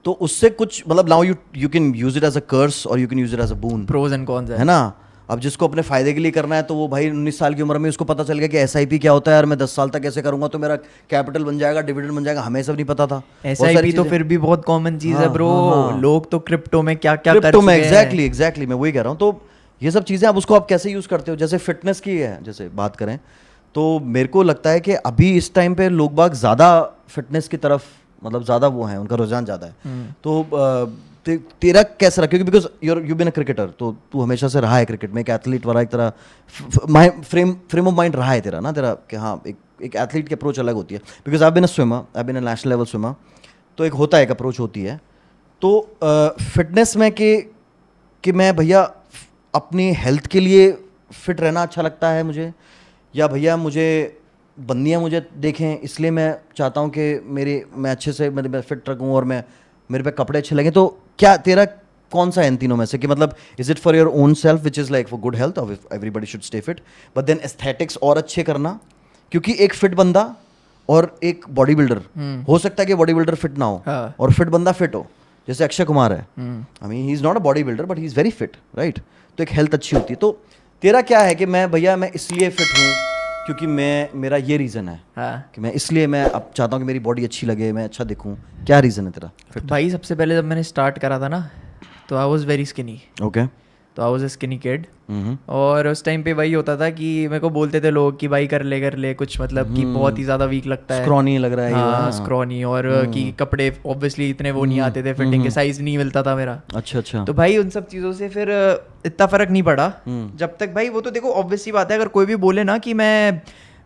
तो उससे कुछ मतलब now you can use it as a curse और you can use it as a boon, pros and cons है ना। अब जिसको अपने फायदे के लिए करना है तो वो भाई 19 साल की उम्र में उसको पता चल गया कि SIP क्या होता है यार, मैं 10 साल तक ऐसे करूंगा तो मेरा कैपिटल बन जाएगा, डिविडेंड बन जाएगा, हमें सब नहीं पता था। SIP तो फिर भी बहुत कॉमन चीज है ब्रो, लोग तो क्रिप्टो में क्या क्या कर क्रिप्टो में चुके हैं। एग्जैक्टली मैं वही कह रहा हूँ। तो ये सब चीज़ें आप उसको आप कैसे यूज़ करते हो, जैसे फिटनेस की है जैसे बात करें तो मेरे को लगता है कि अभी इस टाइम पे लोग बाग ज़्यादा फिटनेस की तरफ मतलब ज़्यादा वो हैं, उनका रुझान ज़्यादा है। तो तेरा कैसा रहा, क्योंकि because you been a cricketer, तो तू हमेशा से रहा है क्रिकेट में, एक एथलीट वाला एक तरह फ्रेम ऑफ माइंड रहा है तेरा ना, तेरा कि हाँ एक एथलीट की अप्रोच अलग होती है। Because I been a swimmer, I been a national level swimmer, तो एक होता है एक अप्रोच होती है। तो फिटनेस में कि मैं भैया अपनी हेल्थ के लिए फिट रहना अच्छा लगता है मुझे, या भैया मुझे बंदियाँ मुझे देखें इसलिए मैं चाहता हूँ कि मैं अच्छे से मैं फिट रखूँ और मैं मेरे पे कपड़े अच्छे लगें, तो क्या तेरा कौन सा है इन तीनों में से, कि मतलब is it for your own self which is like for good health और everybody should stay fit, but then aesthetics और अच्छे करना, क्योंकि एक फिट बंदा और एक बॉडी बिल्डर हो सकता है कि बॉडी बिल्डर फिट ना हो और फिट बंदा फिट हो, जैसे अक्षय कुमार है, I mean he is not a body builder but he is very fit, right. तो एक हेल्थ अच्छी होती है। तो तेरा क्या है कि मैं भैया मैं इसलिए फिट हूँ क्योंकि मेरा ये रीज़न है कि मैं इसलिए मैं अब चाहता हूँ कि मेरी बॉडी अच्छी लगे, मैं अच्छा दिखूँ, क्या रीज़न है तेरा फिट? भाई सबसे पहले जब मैंने स्टार्ट करा था ना तो I was very skinny, okay, तो I was a skinny kid, और उस टाइम पे वही होता था कि मेरे को बोलते थे लोग कि भाई कर ले कुछ, मतलब कि बहुत ही ज़्यादा वीक लगता है, स्क्रॉनी लग रहा है, हाँ स्क्रॉनी, और कि कपड़े ऑब्वियसली इतने वो नहीं आते थे, फिटिंग के साइज नहीं मिलता था मेरा। अच्छा तो भाई उन सब चीज़ों से फिर इतना फर्क नहीं पड़ा, जब तक भाई वो तो देखो ऑब्वियसली बात है, अगर कोई भी बोले ना कि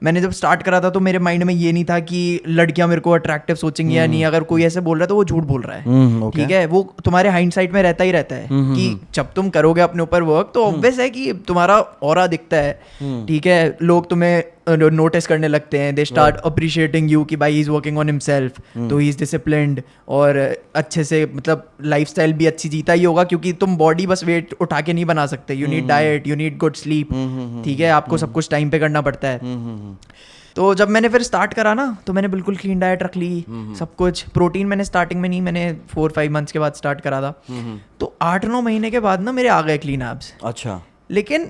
मैंने जब स्टार्ट करा था तो मेरे माइंड में ये नहीं था कि लड़कियां मेरे को अट्रैक्टिव सोचेंगी या नहीं, अगर कोई ऐसे बोल रहा है तो वो झूठ बोल रहा है, ठीक है। वो तुम्हारे हाइंडसाइट में रहता ही रहता है कि जब तुम करोगे अपने ऊपर वर्क तो ऑब्वियस है कि तुम्हारा ऑरा दिखता है, ठीक है, लोग तुम्हें नोटिस करने लगते हैं, दे स्टार्ट अप्रिशिएटिंग यू कि भाई he is working on himself, तो ही इज डिसिप्लिन्ड, और अच्छे से मतलब लाइफस्टाइल भी अच्छी जीता ही होगा, क्योंकि तुम बॉडी बस वेट उठा के नहीं बना सकते, you need diet, you need good sleep, ठीक है, आपको सब कुछ टाइम पे करना पड़ता है। तो जब मैंने फिर स्टार्ट करा ना तो मैंने बिल्कुल क्लीन डाइट रख ली, सब कुछ। प्रोटीन मैंने स्टार्टिंग में नहीं, मैंने 4-5 मंथ्स के बाद स्टार्ट करा था, तो 8-9 महीने के बाद ना मेरे आ गए क्लीन एब्स। अच्छा, लेकिन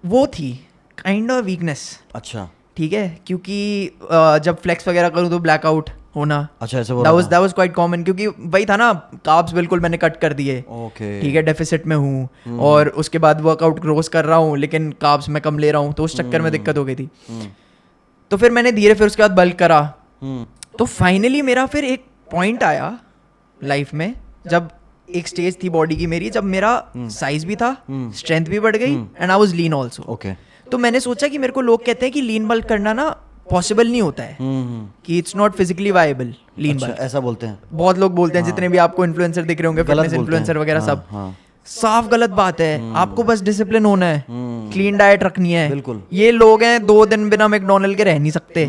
वो थी काइंड ऑफ वीकनेस, अच्छा, ठीक है, क्योंकि जब फ्लेक्स वगैरह करूँ तो ब्लैकआउट होना, अच्छा ऐसा that was quite common, क्योंकि वही था ना, कार्ब्स बिल्कुल मैंने कट कर दिए, ओके, ठीक है, डेफिसिट में हूँ, और उसके बाद वर्कआउट ग्रोस कर रहा हूँ लेकिन कार्ब्स मैं कम ले रहा हूँ, तो उस चक्कर में दिक्कत हो गई थी। तो फिर मैंने धीरे फिर उसके बाद बल्क करा, तो फाइनली मेरा फिर एक पॉइंट आया लाइफ में, जब एक स्टेज थी बॉडी की मेरी, जब मेरा साइज भी था, स्ट्रेंथ भी बढ़ गई, and I was lean also. Okay, तो मैंने सोचा कि मेरे को लोग कहते हैं कि लीन बल्क करना ना पॉसिबल नहीं होता है, कि it's not physically viable lean bulk, ऐसा बोलते हैं बहुत लोग बोलते हैं, जितने भी आपको इन्फ्लुएंसर दिख रहे होंगे, फिटनेस इन्फ्लुएंसर वगैरह सब, साफ गलत बात है। आपको बस डिसिप्लिन होना है, क्लीन डाइट रखनी है, बिल्कुल। ये लोग हैं 2 दिन बिना मैकडॉनल्ड के रह नहीं सकते,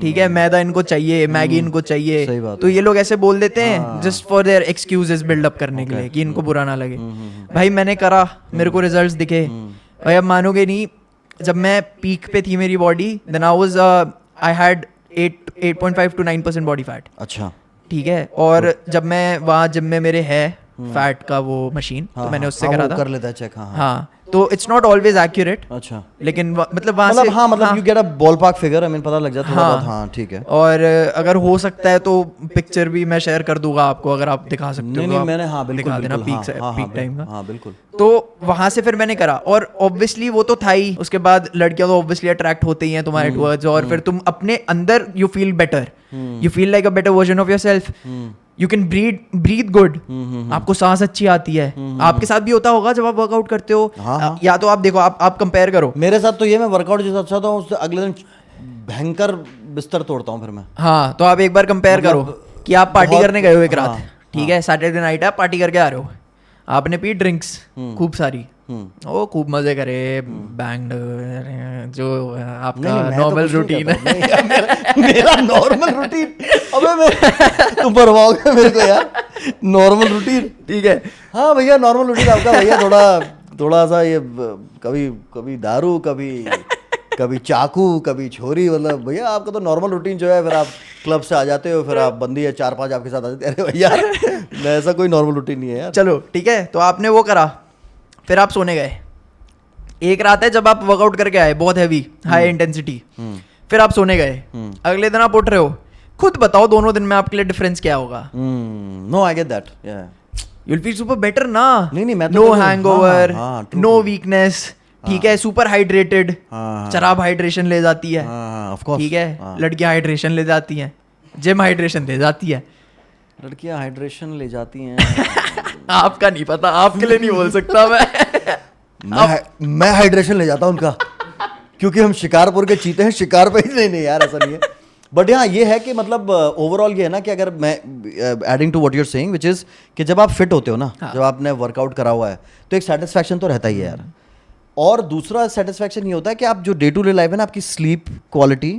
ठीक है, मैदा इनको चाहिए, मैगी इनको चाहिए, सही बात तो ये लोग ऐसे बोल देते हैं just for their excuses build up करने के लिए, कि इनको बुरा ना लगे। भाई मैंने करा, मेरे को रिजल्ट्स दिखे, भाई अब मानोगे नहीं, जब मैं पीक पे थी मेरी body, then I had 8.5 to 9% body fat, अच्छा ठीक है। और जब मैं वहाँ जिम में मेरे है फैट का वो मशीन, तो मैंने उससे करा वो था, कर लेता है चेक, हाँ हाँ। तो इट्स नॉट ऑलवेज एक्यूरेट, अच्छा, लेकिन मतलब वहाँ से, मतलब हाँ, मतलब you get a ballpark figure, I mean पता लग जाता है थोड़ा हाँ। बहुत, हाँ ठीक है। और अगर हो सकता है तो पिक्चर भी मैं शेयर कर दूंगा आपको, अगर आप दिखा सकते हो नहीं तो नहीं आप मैंने, हाँ बिल्कुल दिखा देना बिल्कुल, हाँ पीक टाइम का। हाँ बिल्कुल। तो वहां से फिर मैंने करा, और ऑब्वियसली वो तो था ही। उसके बाद लड़कियां तो ऑब्वियसली अट्रैक्ट होते ही हैं तुम्हारे टुवर्ड्स, और फिर तुम अपने अंदर you feel better, you feel like a better version of yourself, you can breathe good, आपको सांस अच्छी आती है। आपके साथ भी होता होगा जब आप वर्कआउट करते हो, हाँ। या तो आप देखो, आप कंपेयर करो। मेरे साथ तो ये, मैं वर्कआउट जिस अच्छा था उससे अगले दिन भयंकर बिस्तर तोड़ता हूँ फिर मैं। हाँ, तो आप एक बार कंपेयर मतलब करो कि आप पार्टी बहुत- करने गए हो एक रात, हाँ, ठीक है, सैटरडे नाइट आप पार्टी करके आ रहे हो, आपने पी ड्रिंक्स खूब सारी, ओ खूब मजे करे, बैंड, जो आपका नहीं, मैं तो नॉर्मल कुछ नहीं रूटीन करता हूँ। है। नहीं यार, मेरा नॉर्मल रूटीन, अबे मैं तुम भरवाओगे मेरे को यार, नॉर्मल रूटीन, ठीक है, हाँ भैया नॉर्मल रूटीन आपका भैया, थोड़ा सा ये कभी कभी दारू, कभी चाकू, कभी छोरी, मतलब भैया आपका तो नॉर्मल रूटीन जो है, फिर आप क्लब से आ जाते हो, फिर आप बंदी है 4-5 आपके साथ आ जाते हैं, अरे भैया मैं ऐसा कोई नॉर्मल रूटीन नहीं है यार। चलो ठीक है। तो आपने वो करा, फिर आप सोने गए। एक रात है जब आप वर्कआउट करके आए बहुत हैवी हाई इंटेंसिटी, फिर आप सोने गए, अगले दिन आप उठ रहे हो। खुद बताओ दोनों दिन में आपके लिए डिफरेंस क्या होगा? नो आई गेट दैट, या you will feel super better ना। नहीं, मैं तो नो बोलूं, हैंगओवर, हाँ, true, नो true. वीकनेस, ठीक है, सुपर हाइड्रेटेड, हाँ, शराब हाइड्रेशन ले जाती है, हाँ ऑफ कोर्स, ठीक है, लड़कियां हाइड्रेशन ले जाती हैं, जिम हाइड्रेशन ले जाती है। लड़कियां हाइड्रेशन ले जाती हैं। आपका नहीं पता, आपके लिए नहीं बोल सकता मैं हाइड्रेशन ले जाता हूं उनका, क्योंकि हम शिकारपुर के चीते हैं, शिकार पे ही नहीं यार, ऐसा नहीं है। बट हाँ ये है कि मतलब ओवरऑल ये है ना कि अगर मैं adding to what you are saying which is कि जब आप फिट होते हो ना, जब आपने वर्कआउट करा हुआ है, तो एक सेटिस्फैक्शन तो रहता ही है यार। और दूसरा सेटिस्फैक्शन ये होता है कि आप जो डे टू डे लाइफ है ना, आपकी स्लीप क्वालिटी,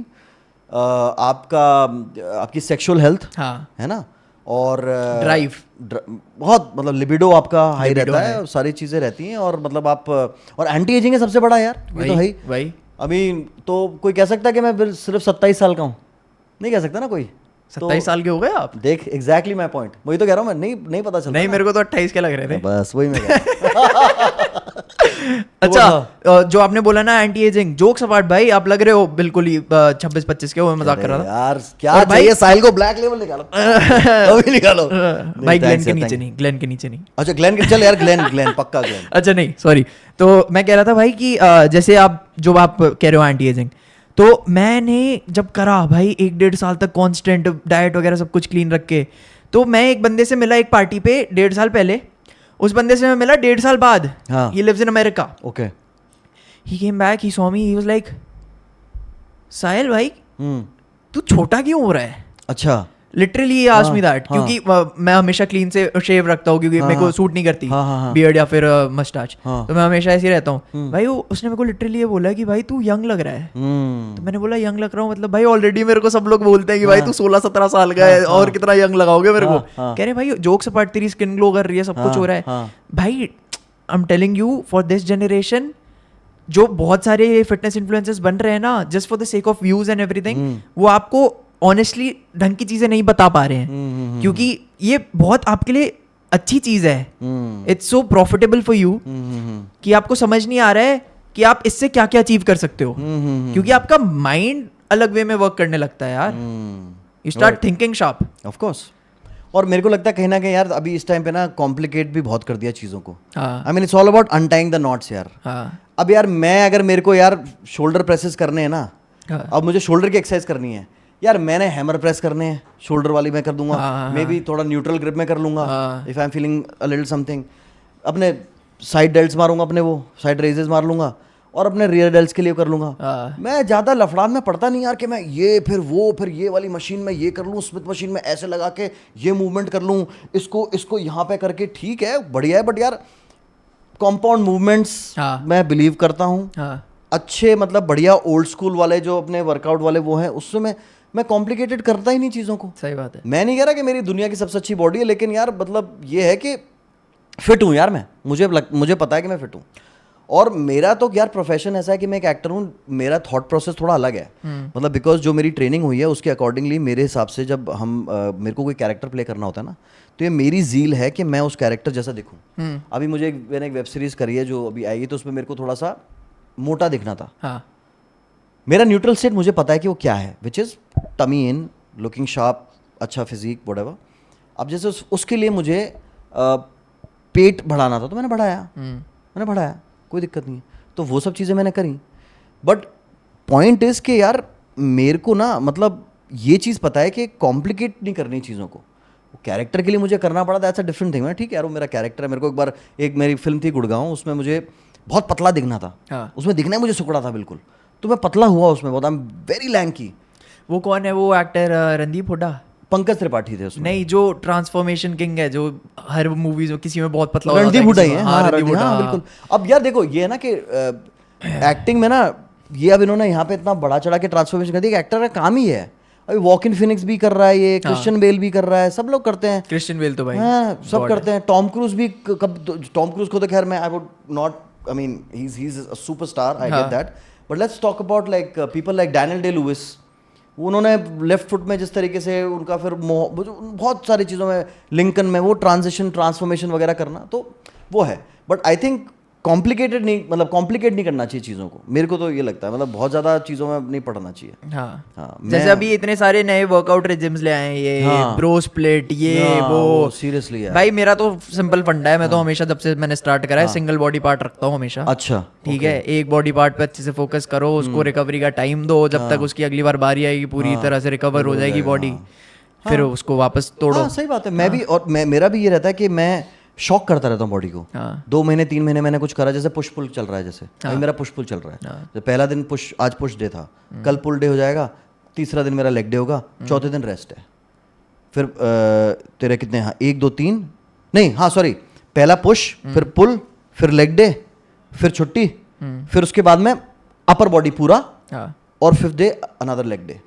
आपकी सेक्सुअल हेल्थ, हाँ, है ना, और ड्राइव, बहुत मतलब लिबिडो आपका हाई रहता है, और सारी चीज़ें रहती हैं, और मतलब आप, और एंटी एजिंग है सबसे बड़ा यार, ये तो है ही। वही अभी तो कोई कह सकता है कि मैं सिर्फ 27 साल का हूँ, नहीं कह सकता ना कोई। 27 साल के हो गए आप? देख एग्जैक्टली माई पॉइंट, वही तो कह रहा हूँ मैं, नहीं पता चलता नहीं, ना। मेरे को तो 28 के लग रहे थे। बस वही मैं कह रहा हूँ। अच्छा, जो आपने बोला ना एंटी एजिंग, जोक्स अपार्ट भाई, आप लग रहे हो बिल्कुल ही 26-25 के हो, मैं मजाक कर रहा था यार क्या चाहिए, साहिल को ब्लैक लेवल निकालो, अभी निकालो। भाई ग्लेन के नीचे नहीं, ग्लेन के नीचे नहीं। अच्छा ग्लेन के, चल यार ग्लेन पक्का ग्लेन। अच्छा नहीं सॉरी, तो मैं कह रहा था भाई कि जैसे आप कह रहे हो एंटी एजिंग, तो मैंने जब करा भाई 1-1.5 साल तक कांस्टेंट डाइट वगैरह सब कुछ क्लीन रख के, तो मैं एक बंदे से मिला एक पार्टी पे 1.5 साल पहले, उस बंदे से मैं मिला 1.5 साल बाद। हाँ। He lives in America. Okay. He came back, he saw me, he was like, Sahil भाई हम्म, तू छोटा क्यों हो रहा है? अच्छा। लिटरली आस्क मी हाँ, दैट, हाँ। क्योंकि मैं हमेशा क्लीन से शेव रखता हूँ, क्योंकि हाँ, मेरे को हाँ। सूट नहीं करती हाँ, हाँ, हाँ। बियर्ड या फिर मस्टाच, हाँ। तो मैं हमेशा ऐसे ही रहता हूँ। भाई उसने मेरे को लिटरली ये बोला कि भाई तू यंग लग रहा है। तो मैंने बोला यंग लग रहा हूँ मतलब? भाई ऑलरेडी मेरे को सब लोग बोलते हैं कि भाई तू 16-17 साल का है, और कितना यंग लगाओगे मेरे को। कह रहे भाई जोक्स अपार्ट, तेरी स्किन ग्लो कर रही है, सब कुछ हो रहा है। भाई I am telling you, for this generation जो बहुत सारे फिटनेस इन्फ्लुएंसर्स बन रहे हैं ना, just for the sake of views and everything, वो आपको ऑनेस्टली ढंग की चीजें नहीं बता पा रहे हैं, क्योंकि ये बहुत आपके लिए अच्छी चीज है, it's so profitable for you, कि आपको समझ नहीं आ रहा है कि आप इससे क्या क्या अचीव कर सकते हो, क्योंकि आपका माइंड अलग वे में वर्क करने लगता है यार, you start thinking sharp. Of course. और मेरे को लगता है कहीं ना कहीं यार अभी इस टाइम पे ना कॉम्प्लिकेट भी बहुत कर दिया चीज़ों को। I mean it's all about untying the knots यार। अब यार अगर मेरे को यार शोल्डर प्रेसेस करने हैं ना, अब मुझे शोल्डर की एक्सरसाइज करनी है यार, मैंने हैमर प्रेस करने हैं, शोल्डर वाली मैं कर दूंगा, मे बी थोड़ा न्यूट्रल ग्रिप में कर लूंगा, if I am feeling a little something, अपने साइड डेल्ट्स मारूंगा, अपने वो साइड रेजेस मार लूंगा, और अपने रियर डेल्ट्स के लिए कर लूंगा। मैं ज़्यादा लफड़ान में पड़ता नहीं यार कि मैं ये फिर ये वाली मशीन में ये कर लूँ, स्मिथ मशीन में ऐसे लगा के ये मूवमेंट कर लूँ, इसको यहाँ पे करके, ठीक है बढ़िया है, बट यार कॉम्पाउंड मूवमेंट्स मैं बिलीव करता हूँ। अच्छे मतलब बढ़िया ओल्ड स्कूल वाले जो अपने वर्कआउट वाले वो हैं, उससे मैं कॉम्प्लिकेटेड करता ही नहीं चीज़ों को। सही बात है। मैं नहीं कह रहा कि मेरी दुनिया की सबसे अच्छी बॉडी है, लेकिन यार मतलब ये है कि फिट हूँ यार मैं, मुझे पता है कि मैं फिट हूँ, और मेरा तो यार प्रोफेशन ऐसा है कि मैं एक एक्टर हूँ, मेरा थॉट प्रोसेस थोड़ा अलग है, मतलब बिकॉज जो मेरी ट्रेनिंग हुई है उसके अकॉर्डिंगली मेरे हिसाब से जब हम मेरे को कोई कैरेक्टर प्ले करना होता है ना, तो ये मेरी ज़ील है कि मैं उस कैरेक्टर जैसा दिखूँ। अभी मैंने एक वेब सीरीज़ करी है जो अभी आई है, तो उसमें मेरे को थोड़ा सा मोटा दिखना था। हाँ मेरा न्यूट्रल स्टेट मुझे पता है कि वो क्या है, which is tummy in, looking sharp, अच्छा फिजिक, व्हाटएवर। अब जैसे उसके लिए मुझे पेट बढ़ाना था तो मैंने बढ़ाया, कोई दिक्कत नहीं है। तो वो सब चीज़ें मैंने करी, बट पॉइंट इज़ कि यार मेरे को ना मतलब ये चीज़ पता है कि कॉम्प्लिकेट नहीं करनी चीज़ों को। वो कैरेक्टर के लिए मुझे करना पड़ा, दैट्स अ डिफरेंट थिंग। ठीक है यार, वो मेरा कैरेक्टर है। मेरे को एक बार एक मेरी फिल्म थी गुड़गांव, उसमें मुझे बहुत पतला दिखना था। हाँ। उसमें दिखना ही मुझे सुकड़ा था बिल्कुल, तो मैं पतला हुआ उसमें बहुत, आई एम वेरी लैंकी। वो कौन है वो एक्टर? रणदीप हुड्डा? पंकज त्रिपाठी थे उसमें। नहीं, जो ट्रांसफॉर्मेशन किंग है, जो हर मूवीज में किसी में बहुत पतला हो रणदीप हुड्डा ही है। हाँ, रणदीप हुड्डा, हाँ, बिल्कुल। अब यार देखो ये है ना कि एक्टिंग में ना, ये अब इन्होंने यहाँ पे इतना बड़ा चढ़ा के ट्रांसफॉर्मेशन कर दिया कि एक्टर का काम ही है। अभी वॉकिन फिनिक्स भी कर रहा है, ये क्रिश्चियन बेल भी कर रहा है, सब लोग करते हैं। क्रिश्चियन बेल तो भाई हाँ, सब करते हैं। टॉम क्रूज भी टॉम क्रूज को तो खैर मैं आई would not, I mean he is a superstar, I get that, but let's talk about like people like Daniel Day Lewis. उन्होंने लेफ्ट फुट में जिस तरीके से उनका फिर बहुत सारी चीज़ों में, लिंकन में वो ट्रांसफॉर्मेशन वगैरह करना, तो वो है। बट आई थिंक कॉम्प्लिकेट नहीं करना चाहिए चीज़ों को, मेरे को तो ये लगता है। मतलब बहुत ज़्यादा चीज़ों में नहीं पढ़ना चाहिए। हाँ, जैसे अभी इतने सारे नए वर्कआउट रिजिम्स ले आए हैं, ये हाँ। ब्रो स्प्लिट, ये वो सीरियसली यार भाई मेरा तो सिंपल फंडा है। मैं तो हमेशा जब से मैंने स्टार्ट करा है सिंगल बॉडी पार्ट रखता हूँ हमेशा। अच्छा, ठीक है, एक बॉडी पार्ट पे अच्छे से फोकस करो, उसको रिकवरी का टाइम दो, जब तक उसकी अगली बार बारी आएगी पूरी तरह से रिकवर हो जाएगी बॉडी, फिर उसको वापस तोड़ो। हाँ, सही बात है। मैं भी, और मेरा भी ये रहता है कि मैं शॉक करता रहता हूँ बॉडी को। 2 महीने 3 महीने मैंने कुछ करा, जैसे पुश पुल चल रहा है, जैसे अभी मेरा पुश पुल चल रहा है। तो पहला दिन पुश, आज पुश डे था, कल पुल डे हो जाएगा, तीसरा दिन मेरा लेग डे होगा, चौथे दिन रेस्ट है। फिर तेरे कितने, हाँ 1 2 3 नहीं, हाँ सॉरी, पहला पुश, फिर पुल, फिर लेग डे, फिर छुट्टी, फिर उसके बाद में अपर बॉडी पूरा, और 5th day another leg day.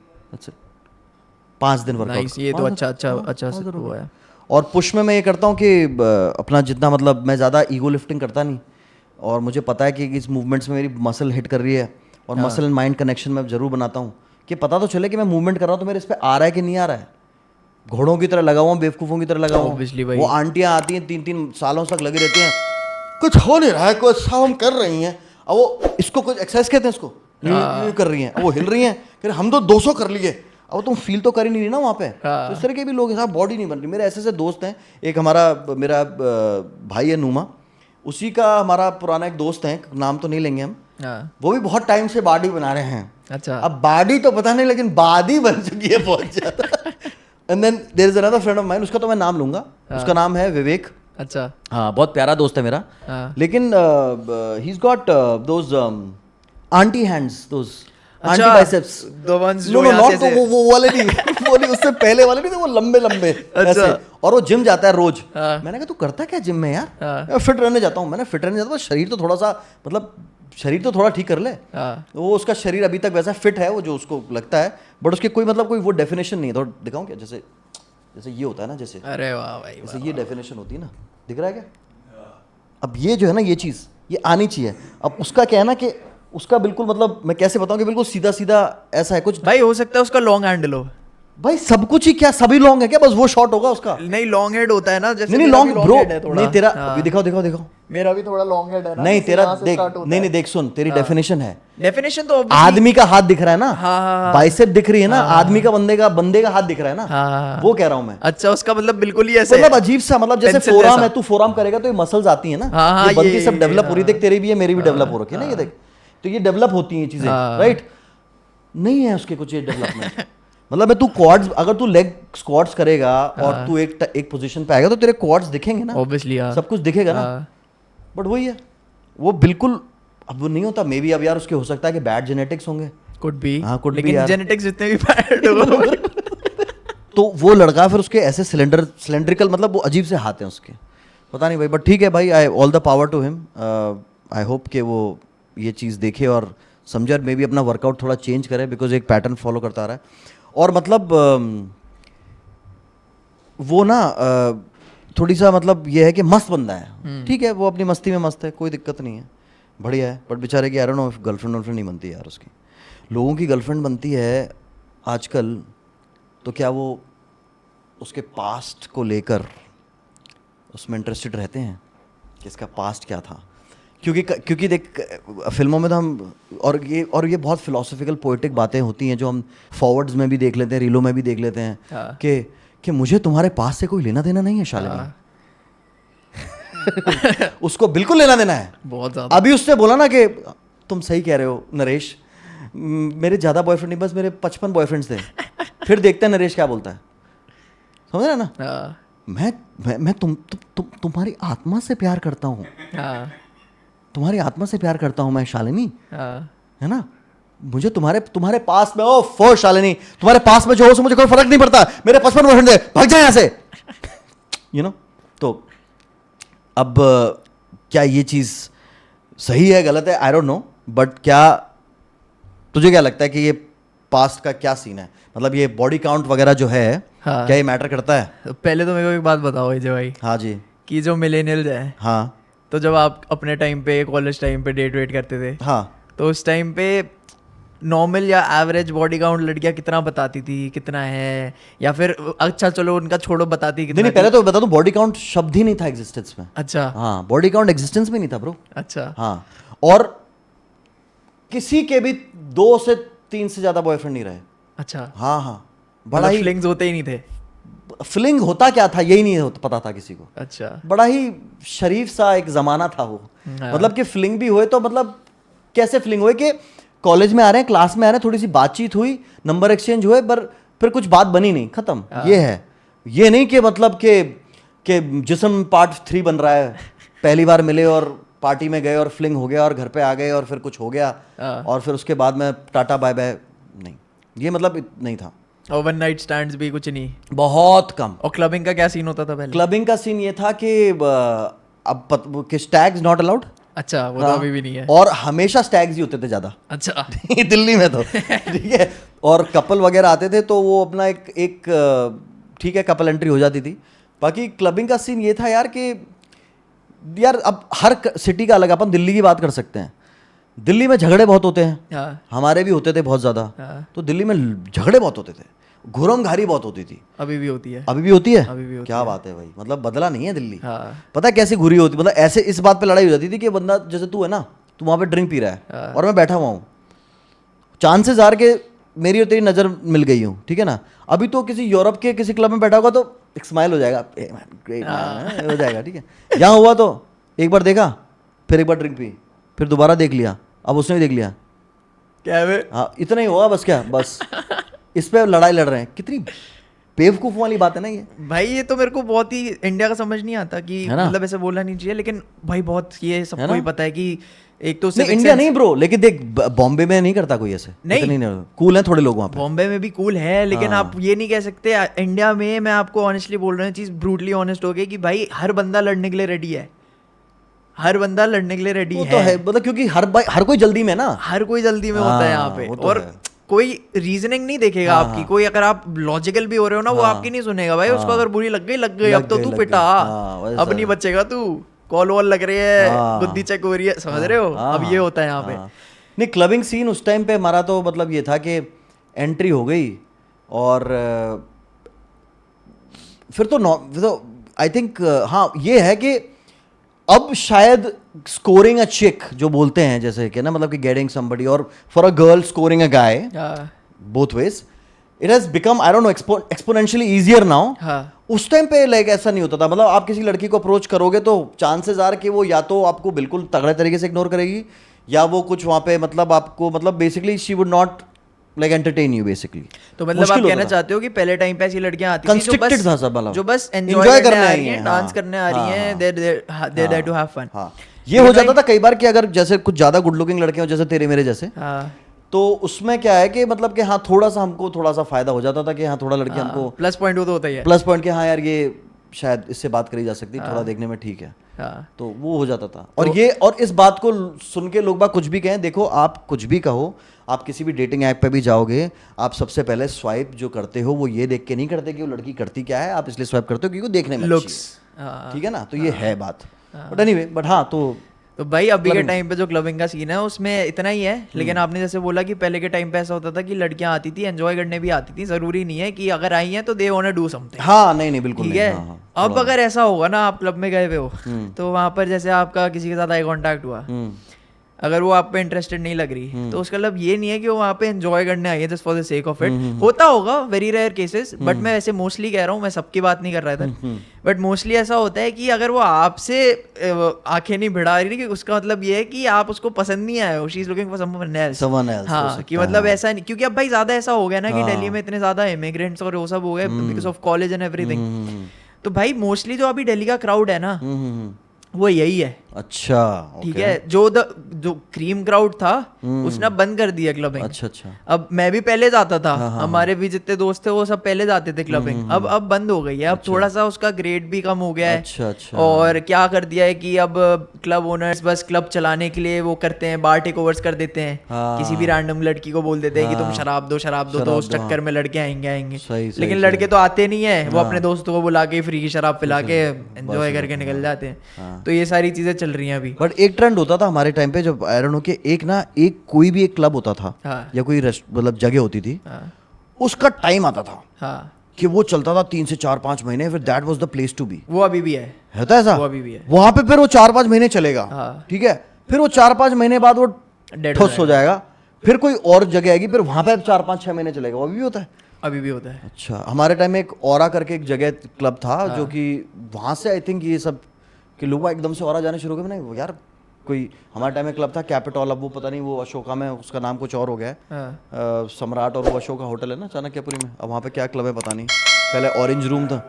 5 दिन वर्कआउट। ये तो अच्छा हुआ है। और पुश में मैं ये करता हूँ कि अपना जितना, मतलब मैं ज़्यादा ईगो लिफ्टिंग करता नहीं, और मुझे पता है कि इस मूवमेंट्स में मेरी मसल हिट कर रही है, और मसल एंड माइंड कनेक्शन मैं ज़रूर बनाता हूँ कि पता तो चले कि मैं मूवमेंट कर रहा हूँ तो मेरे इस पर आ रहा है कि नहीं आ रहा है। घोड़ों की तरह लगा हुआ, बेवकूफ़ों की तरह लगा हुआ। वो आंटियाँ आती हैं 3-3 सालों तक लगी रहती हैं, कुछ हो नहीं रहा है, कुछ हम कर रही हैं, अब वो इसको कुछ एक्सरसाइज कहते हैं, इसको ये कर रही हैं, वो हिल रही हैं, फिर हम तो 200 कर लिए, अब तुम फील तो कर ही नहीं रही ना वहाँ पे। तो इस तरह के भी लोग हैं, बॉडी नहीं बन रही। मेरे ऐसे दोस्त हैं, एक मेरा भाई है नूमा, उसी का हमारा पुराना एक दोस्त है, नाम तो नहीं लेंगे हम, वो भी बहुत टाइम से बॉडी बना रहे हैं। अच्छा, अब बॉडी तो पता नहीं, लेकिन बॉडी बन चुकी है बहुत ज़्यादा। And then there is another friend of mine, उसका तो मैं नाम लूंगा, उसका नाम है विवेक। अच्छा, हाँ, बहुत प्यारा दोस्त है मेरा, लेकिन he is got those aunty hands, those aunty biceps, the ones no no not वो वाले नहीं, वो नहीं, उससे पहले वाले नहीं थे, वो लंबे लंबे ऐसे। और वो जिम जाता है रोज। मैंने कहा तू करता क्या जिम में यार? फिट रहने जाता हूँ। मैंने फिट रहने जाता हूँ, शरीर तो थोड़ा सा, मतलब शरीर तो थोड़ा ठीक कर ले। वो उसका शरीर अभी तक वैसा फिट है, वो जो उसको लगता है, बट उसके कोई मतलब कोई वो डेफिनेशन नहीं है। तो दिखाऊं क्या? जैसे ये होता है ना, जैसे, अरे वाह भाई, जैसे ये डेफिनेशन होती है ना, दिख रहा है क्या? अब ये जो है ना, ये चीज़ ये आनी चाहिए। अब उसका क्या है ना कि उसका बिल्कुल, मतलब मैं कैसे बताऊं कि बिल्कुल सीधा सीधा ऐसा है कुछ। भाई हो सकता है उसका लॉन्ग हैंडल हो। भाई सब कुछ ही क्या, सभी लॉन्ग है क्या? बस वो शॉर्ट होगा उसका। नहीं, लॉन्ग हेड होता है ना, जैसे नहीं लॉन्ग ब्रो, नहीं तेरा अभी दिखाओ। मेरा भी थोड़ा लॉन्ग हेड है ना। नहीं तेरा देख, नहीं देख, सुन, तेरी डेफिनेशन है। डेफिनेशन तो आदमी का हाथ दिख रहा है ना, बाइसेप दिख रही है ना, आदमी का बंदे का हाथ दिख रहा है ना, वो कह रहा हूं मैं। अच्छा, उसका मतलब बिल्कुल ही ऐसे, मतलब अजीब सा, मतलब जैसे फोराम है, तू फोराम करेगा तो ये मसल्स आती है ना, ये बनती सब डेवलप हो रही। देख तेरी भी है, मेरी भी डेवलप हो रखी है ना, ये देख, तो ये डेवलप होती हैं चीजें, राइट? नहीं है उसके कुछ ये डेवलपमेंट। मतलब मैं, तू क्वाड्स, अगर तू लेग स्क्वाट्स करेगा और तू एक पोजीशन पे आएगा तो तेरे क्वाड्स दिखेंगे ना, ऑब्वियसली सब कुछ दिखेगा ना। बट वही है, वो बिल्कुल अब वो नहीं होता। मे बी अब यार उसके हो सकता है कि बैड जेनेटिक्स होंगे, कुड बी, हाँ कुड बी, लेकिन जेनेटिक्स जितने भी बैड हो तो वो लड़का फिर उसके ऐसे सिलेंड्रिकल, मतलब वो अजीब से हाथ हैं उसके, पता नहीं भाई। बट ठीक है भाई, I all the power to him. I hope कि वो ये चीज़ देखे और समझे, और मे बी अपना वर्कआउट थोड़ा चेंज करे, बिकॉज एक पैटर्न फॉलो करता आ रहा है। और मतलब वो ना थोड़ी सा, मतलब ये है कि मस्त बंदा है, ठीक है, वो अपनी मस्ती में मस्त है, कोई दिक्कत नहीं है। बढ़िया है, बट बेचारे की आई डोंट नो गर्लफ्रेंड वर्लफ्रेंड नहीं बनती यार उसकी। लोगों की गर्लफ्रेंड बनती है आजकल तो क्या वो उसके पास्ट को लेकर उसमें इंटरेस्टेड रहते हैं कि इसका पास्ट क्या था? क्योंकि देख फिल्मों में तो हम और ये बहुत फिलोसफिकल पोएटिक बातें होती हैं जो हम फॉरवर्ड्स में भी देख लेते हैं, रीलों में भी देख लेते हैं हाँ। कि मुझे तुम्हारे पास से कोई लेना देना नहीं है शालिनी। उसको बिल्कुल लेना देना है बहुत ज्यादा। अभी उसने बोला ना कि तुम सही कह रहे हो नरेश, मेरे ज़्यादा बॉयफ्रेंड नहीं, बस मेरे 55 बॉयफ्रेंड्स थे। फिर देखते हैं नरेश क्या बोलता है, समझ रहे ना? हाँ, मैं तुम्हारी आत्मा से प्यार करता हूँ, हाँ, तुम्हारी आत्मा से प्यार करता हूँ मैं शालिनी, हाँ, है ना? मुझे तुम्हारे पास में, ओ फो शालिनी, तुम्हारे पास में जो हो सो मुझे कोई फर्क नहीं पड़ता, मेरे 55 बॉयफ्रेंड थे, भाग जाए यहाँ से। यू नो, तो अब क्या ये चीज़ सही है गलत है आई डोंट नो, बट क्या तुझे क्या लगता है कि ये पास्ट का क्या सीन है? मतलब ये बॉडी काउंट वगैरह जो है, हाँ। क्या ये मैटर करता है? तो पहले तो मेरे को एक बात बताओ अजय भाई, हाँ जी, कि जो मिलेनियल्स हैं, हाँ तो जब आप अपने टाइम पे कॉलेज टाइम पे डेट वेट करते थे, हाँ, तो उस टाइम पे नॉर्मल या एवरेज बॉडी काउंट लड़कियां कितना बताती थी, कितना है, या फिर अच्छा चलो उनका छोड़ो बताती कितना नहीं पहले तो बता दूं, बॉडी काउंट शब्द ही नहीं था एग्जिस्टेंस में। अच्छा, हाँ, बॉडी काउंट एग्जिस्टेंस में नहीं था ब्रो। अच्छा, हाँ, और किसी के भी 2 से 3 से ज्यादा बॉयफ्रेंड नहीं रहे। अच्छा, हाँ हाँ, बड़ा ही फ्लिंग्स होते ही नहीं थे। फीलिंग होता क्या था यही नहीं पता था किसी को। अच्छा, बड़ा ही शरीफ सा एक जमाना था वो। हाँ। मतलब कि फीलिंग भी हुए तो मतलब कैसे फीलिंग हुए कि कॉलेज में आ रहे हैं, क्लास में आ रहे हैं, थोड़ी सी बातचीत हुई, नंबर एक्सचेंज हुए, पर फिर कुछ बात बनी नहीं, खत्म। ये है, ये नहीं कि मतलब कि जिस्म पार्ट 3 बन रहा है, पहली बार मिले और पार्टी में गए और फ्लिंग हो गया और घर पे आ गए और फिर कुछ हो गया और फिर उसके बाद में टाटा बाय बाय, नहीं, ये मतलब नहीं था। और वन नाइट स्टैंड्स भी कुछ नहीं, बहुत कम। और क्लबिंग का क्या सीन होता था पहले? क्लबिंग का सीन ये था कि अब स्टैग्स नॉट अलाउड। अच्छा, वो तो अभी भी नहीं है। और हमेशा स्टैग्स ही होते थे ज्यादा अच्छा, दिल्ली में तो ठीक है, और कपल वगैरह आते थे तो वो अपना एक ठीक है कपल एंट्री हो जाती थी। बाकी क्लबिंग का सीन ये था यार कि यार अब हर सिटी का अलग, अपन दिल्ली की बात कर सकते हैं, दिल्ली में झगड़े बहुत होते हैं, हाँ, हमारे भी होते थे बहुत ज़्यादा। हाँ। तो दिल्ली में झगड़े बहुत होते थे, घुरम घारी बहुत होती थी। अभी भी होती है। अभी भी होती है? अभी भी होती क्या बात है भाई, मतलब बदला नहीं है दिल्ली। हाँ, पता है कैसी घुरी होती, मतलब ऐसे इस बात पे लड़ाई हो जाती थी कि बंदा, जैसे तू है ना, तू वहाँ पे ड्रिंक पी रहा है और मैं बैठा हुआ हूँ, चांसेस आर के मेरी और तेरी नज़र मिल गई हूँ, ठीक है ना। अभी तो किसी यूरोप के किसी क्लब में बैठा होगा तो एक स्माइल हो जाएगा, ग्रेट हो जाएगा, ठीक है। यहाँ हुआ तो एक बार देखा, फिर एक बार ड्रिंक पी, फिर दोबारा देख लिया, अब उसने भी देख लिया, क्या है? हाँ इतना ही हुआ बस। क्या बस इस पे लड़ाई लड़ रहे हैं? कितनी बेवकूफ वाली बात है ना ये भाई। ये तो मेरे को बहुत ही इंडिया का समझ नहीं आता कि है ना? मतलब ऐसे बोलना नहीं चाहिए, लेकिन भाई बहुत ये है सबको ना? ही पता है कि एक तो नहीं, इंडिया नहीं ब्रो, लेकिन देख बॉम्बे में नहीं करता कोई ऐसे, नहीं। इतनी कूल है थोड़े लोग वहाँ पे। बॉम्बे में भी कूल है, लेकिन हाँ। आप ये नहीं कह सकते इंडिया में। मैं आपको ऑनेस्टली बोल रहा हूँ, चीज ब्रूटली ऑनेस्ट हो गई कि भाई हर बंदा लड़ने के लिए रेडी है, हर बंदा लड़ने के लिए रेडी वो है। तो है, मतलब क्योंकि हर कोई जल्दी में ना, हर कोई जल्दी में होता है यहाँ पे, वो तो और है। कोई रीजनिंग नहीं देखेगा आपकी। कोई अगर आप लॉजिकल भी हो रहे हो ना, वो आपकी नहीं सुनेगा भाई। उसको अगर बुरी लग गई, अब तो तू पिटा, अब नहीं बचेगा तू। कॉल वॉल लग रही है, बुद्धि चेक हो रही है, समझ रहे हो? अब ये होता है यहाँ पे। नहीं, क्लबिंग सीन उस टाइम पे हमारा तो मतलब ये था कि एंट्री हो गई और फिर तो आई थिंक हाँ ये है कि अब शायद स्कोरिंग अ चिक जो बोलते हैं, जैसे कि ना, मतलब कि गेटिंग समबडी, और for a girl scoring a guy, both ways it has become I don't know exponentially easier now. उस टाइम पे लाइक ऐसा नहीं होता था। मतलब आप किसी लड़की को अप्रोच करोगे तो चांसेस आर कि वो या तो आपको बिल्कुल तगड़े तरीके से इग्नोर करेगी, या वो कुछ वहाँ पे मतलब आपको मतलब basically she would not like entertain you basically. तो मतलब आप कहना चाहते हो कि पहले टाइम पे ऐसी लड़कियां आती थी कंस्ट्रिक्टेड था सब, मतलब जो बस एंजॉय करने आ रही हैं, डांस करने आ रही हैं, दे देयर टू हैव फन। ये हो जाता था कई बार कि अगर जैसे कुछ ज्यादा गुड लुकिंग लड़के हो, जैसे तेरे मेरे जैसे, तो उसमें क्या है कि मतलब कि हाँ थोड़ा सा हमको थोड़ा सा फायदा हो जाता था कि हाँ थोड़ा लड़की हमको प्लस पॉइंट वो तो होता ही है, प्लस पॉइंट कि हाँ यार ये शायद इससे बात करी जा सकती, थोड़ा देखने में ठीक है, तो वो हो जाता था। और ये और इस बात को सुन के लोग बात कुछ भी कहें, देखो आप कुछ भी कहो, आप किसी भी डेटिंग ऐप पे भी जाओगे, आप सबसे पहले स्वाइप जो करते हो वो ये देख के नहीं करते कि वो लड़की करती क्या है, आप इसलिए स्वाइप करते हो क्योंकि वो देखने में लुक्स, ठीक है ना। तो ये है बात, बट एनीवे, बट हाँ तो तो भाई अभी के टाइम पे जो क्लबिंग का सीन है उसमें इतना ही है, लेकिन आपने जैसे बोला कि पहले के टाइम पे ऐसा होता था कि लड़कियां आती थी एंजॉय करने भी आती थी, जरूरी नहीं है कि अगर आई हैं तो they want to do something. हाँ नहीं नहीं बिल्कुल ठीक नहीं, है। हाँ, हाँ, अब अगर ऐसा होगा ना, आप क्लब में गए हुए हो तो वहां पर जैसे आपका किसी के साथ आई कांटेक्ट हुआ, अगर वो आप पे इंटरेस्टेड नहीं लग रही तो उसका मतलब ये नहीं है कि वो वहाँ पे एंजॉय करने आई है just for the sake of it. होता होगा वेरी रेयर केसेस, बट मैं वैसे मोस्टली कह रहा हूँ, मैं सबकी बात नहीं कर रहा था, बट मोस्टली ऐसा होता है कि अगर वो आपसे आंखें नहीं भिड़ा रही, कि उसका मतलब ये है कि आप उसको पसंद नहीं आए हो, she is looking for someone else. someone else हो हाँ, सकता कि है, मतलब हाँ। ऐसा नहीं, क्योंकि अब भाई ज्यादा ऐसा हो गया ना कि हाँ। दिल्ली में इतने ज्यादा इमिग्रेंट्स और वो सब हो गए because of college and everything. तो भाई मोस्टली जो अभी दिल्ली का क्राउड है ना वो यही है। अच्छा ठीक okay. है, जो क्रीम क्राउड था उसने अब बंद कर दिया क्लबिंग। अच्छा अच्छा अब मैं भी पहले जाता था, हमारे भी जितने दोस्त थे वो सब पहले जाते थे क्लबिंग, अब बंद हो गई है। अब थोड़ा सा उसका ग्रेड भी कम हो गया है। अच्छा अच्छा और क्या कर दिया है कि अब क्लब ओनर्स बस क्लब चलाने के लिए वो करते हैं, बार टेक ओवर्स कर देते हैं। हाँ। किसी भी रैंडम लड़की को बोल देते हैं कि तुम शराब दो तो उस चक्कर में लड़के आएंगे सही, सही, लेकिन लड़के तो आते नहीं है, वो अपने दोस्तों को बुला के फ्री की शराब पिला के एंजॉय करके निकल जाते हैं। तो ये सारी चीजें चल रही हैं अभी। बट एक ट्रेंड होता था हमारे टाइम पे, जब आई डोंट नो कि एक कोई भी एक क्लब होता था हाँ। या कोई मतलब जगह होती थी, हाँ उसका टाइम आता था हाँ, कि वो चलता था 3 से 4-5 महीने, फिर that was the place to be. वो अभी भी है था ऐसा, वो अभी भी है। वहां पे फिर वो 4-5 महीने चलेगा, हाँ। ठीक है, फिर वो 4-5 महीने बाद वो Dead ठुस हो जाएगा, फिर कोई और जगह आएगी, फिर वहां पे 4-5-6 महीने चलेगा। वो अभी भी होता है। अभी भी होता है। अच्छा, हमारे टाइम में एक औरा करके एक जगह क्लब था, जो कि वहां से आई थिंक ये सब कि लोग एकदम से औरा जाने शुरू हो गए। नहीं यार, कोई हमारे टाइम में क्लब था कैपिटॉल, अब वो पता नहीं वो अशोका में उसका नाम कुछ और हो गया है। हाँ। सम्राट और वो अशोका होटल है ना चाणक्यपुरी में, अब वहाँ पे क्या क्लब है पता नहीं। पहले ऑरेंज रूम था,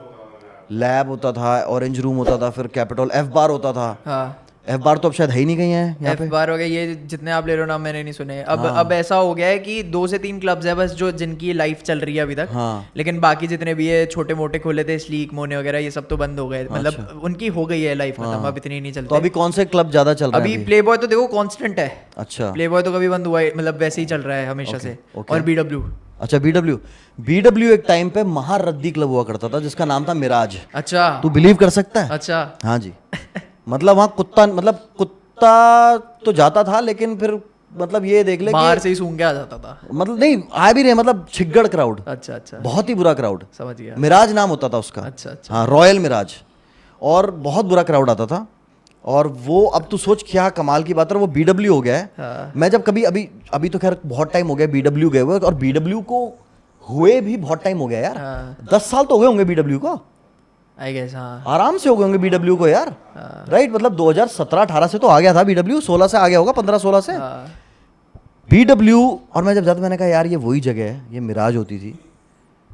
लैब होता था, ऑरेंज रूम होता था, फिर कैपिटॉल, एफ बार होता था। हाँ, एफ बार तो अब शायद है ही नहीं कहीं है यहाँ पे। एफ बार हो गया, ये जितने आप ले रहे हो नाम मैंने नहीं सुने। अब ऐसा हो गया है कि 2 से 3 क्लब्स है बस जो जिनकी लाइफ चल रही है अभी तक। हाँ। लेकिन बाकी जितने भी ये छोटे मोटे खोले थे, स्लीक मोने वगैरह, ये सब तो बंद हो गए। मतलब उनकी हो गई है लाइफ खत्म, अब इतनी नहीं तो चलते। अभी कौन से क्लब ज्यादा चल रहे अभी हैं? प्ले बॉय तो देखो कांस्टेंट है। अच्छा प्ले बॉय तो कभी बंद हुआ है, मतलब वैसे ही चल रहा है हमेशा से। और बीडब्ल्यू। अच्छा, बीडब्ल्यू एक टाइम पे महारद्दी क्लब हुआ करता था जिसका नाम था मिराज। अच्छा तू बिलीव कर सकता है? अच्छा। हाँ जी। मतलब वहाँ कुत्ता तो जाता था, लेकिन फिर मतलब ये देख ले बाहर कि से ही सूंघ के आ जाता था। मतलब नहीं आ भी रहे, मतलब छिगड़ क्राउड, अच्छा अच्छा, बहुत ही बुरा क्राउड। समझ गया। मिराज नाम होता था उसका। अच्छा अच्छा। हाँ, रॉयल मिराज, और बहुत बुरा क्राउड आता था। और वो अब तू सोच क्या कमाल की बात है, वो बीडब्ल्यू हो गया है। हाँ। मैं जब कभी अभी तो खैर बहुत टाइम हो गया बीडब्ल्यू गए हुए, और बीडब्ल्यू को हुए भी बहुत टाइम हो गया यार। हाँ। 10 साल तो हो गए होंगे बीडब्ल्यू को, आई गेस। हाँ आराम से हो गए होंगे बीडब्ल्यू को यार। राइट, मतलब 2017-18 से तो आ गया था बीडब्ल्यू, 16 से आ गया होगा, 15-16 से हाँ। बीडब्ल्यू। और मैं जब जाता मैंने कहा यार ये वही जगह है, ये मिराज होती थी,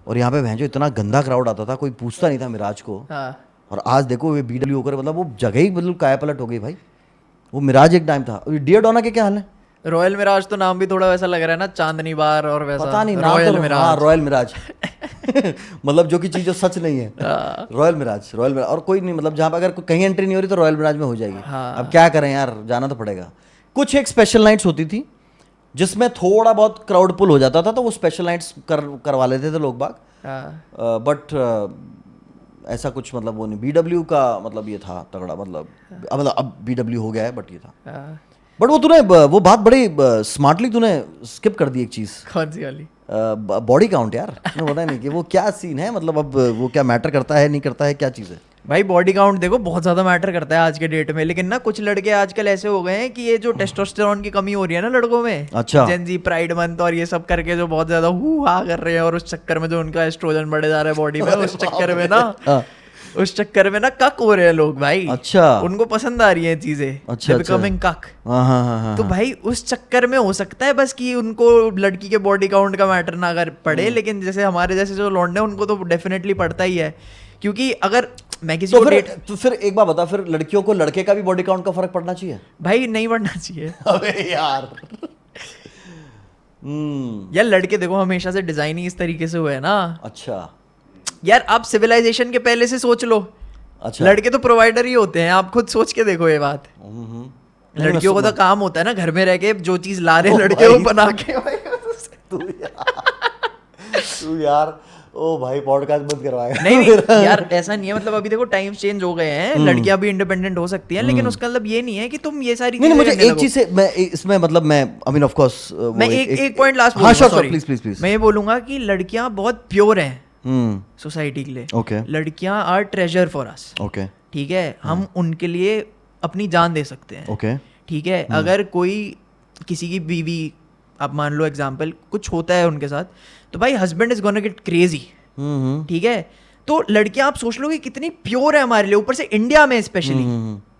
और यहाँ पे भैंजो इतना गंदा क्राउड आता था, कोई पूछता नहीं था मिराज को। हाँ। और आज देखो ये बीडब्ल्यू होकर मतलब वो जगह ही बिल्कुल काया पलट हो गई भाई। वो मिराज एक टाइम था। डियर डोना के क्या हाल है? रॉयल मिराज तो नाम भी थोड़ा वैसा लग रहा है ना, चांदनी बार और वैसा। पता नहीं नाम रॉयल तो, मिराज। हाँ रॉयल मिराज मतलब जो कि चीज़ जो सच नहीं है। रॉयल मिराज और कोई नहीं, मतलब जहाँ पे अगर कहीं एंट्री नहीं हो रही तो रॉयल मिराज में हो जाएगी। हाँ। अब क्या करें यार, जाना तो पड़ेगा। कुछ एक स्पेशल नाइट्स होती थी जिसमें थोड़ा बहुत क्राउड पुल हो जाता था, तो वो स्पेशल नाइट्स करवा लेते थे लोग बाग। हाँ। बट ऐसा कुछ मतलब वो नहीं। बीडब्ल्यू का मतलब ये था तगड़ा, मतलब अब बीडब्ल्यू हो गया है, बट ये था। हाँ। बट वो बात बड़ी स्मार्टली तूने स्किप कर दी एक चीज़, कौन सी वाली? बॉडी काउंट यार। तुम्हें पता नहीं कि वो क्या सीन है, मतलब अब वो क्या मैटर करता है नहीं करता है, क्या चीज़ है? भाई बॉडी काउंट देखो बहुत ज्यादा मैटर करता है आज के डेट में, लेकिन ना कुछ लड़के आजकल ऐसे हो गए हैं कि ये जो टेस्टोस्टेरोन की कमी हो रही है ना लड़कों में, अच्छा। जेनजी प्राइड मंथ और ये सब करके जो बहुत ज्यादा हु हा कर रहे हैं, और उस चक्कर में जो उनका एस्ट्रोजन बढ़े जा रहा है बॉडी में, उस चक्कर में ना उस चक्कर में ना कक हो रहे हैं लोग भाई। अच्छा। उनको पसंद आ रही है चीजें। अच्छा, बिकमिंग कक। हाँ। तो भाई उस चक्कर में हो सकता है बस कि उनको लड़की के बॉडी काउंट का मैटर ना अगर पड़े, लेकिन जैसे हमारे जैसे जो लौंडे उनको तो डेफिनेटली पड़ता ही है। क्योंकि अगर मैं किसी तो को डेट, तो फिर एक बात बता, फिर लड़कियों को लड़के का भी बॉडी काउंट का फर्क पड़ना चाहिए? भाई नहीं बढ़ना चाहिए। अबे यार यार लड़के देखो हमेशा से डिजाइन ही इस तरीके से हुए है ना। अच्छा यार आप सिविलाइजेशन के पहले से सोच लो, अच्छा। लड़के तो प्रोवाइडर ही होते हैं, आप खुद सोच के देखो ये बात। लड़कियों को तो काम होता है ना घर में रह के जो चीज ला रहे लड़के वो बना के। तू यार ओ भाई पॉडकास्ट बंद करवाएगा नहीं यार ऐसा नहीं है, मतलब अभी देखो टाइम्स चेंज हो गए हैं, लड़कियां भी इंडिपेंडेंट हो सकती हैं, लेकिन उसका मतलब ये नहीं है कि तुम ये सारी नहीं चीजें मुझे करने एक लगो। चीज से मैं इसमें मतलब मैं आई मीन ऑफ कोर्स मैं एक पॉइंट लास्ट हाँ बोलूंगा, sure sorry। Please please please मैं ये बोलूंगा कि लड़कियां बहुत प्योर हैं सोसाइटी के लिए। ओके लड़कियां are treasure for us, okay ठीक है, हम उनके लिए अपनी जान दे सकते हैं, ओके ठीक है। अगर कोई किसी की बीवी, आप मान लो एग्जाम्पल, कुछ होता है उनके साथ, तो भाई husband is gonna get crazy, ठीक है। तो लड़कियां आप सोच लो कि कितनी प्योर है हमारे लिए, ऊपर से इंडिया में स्पेशली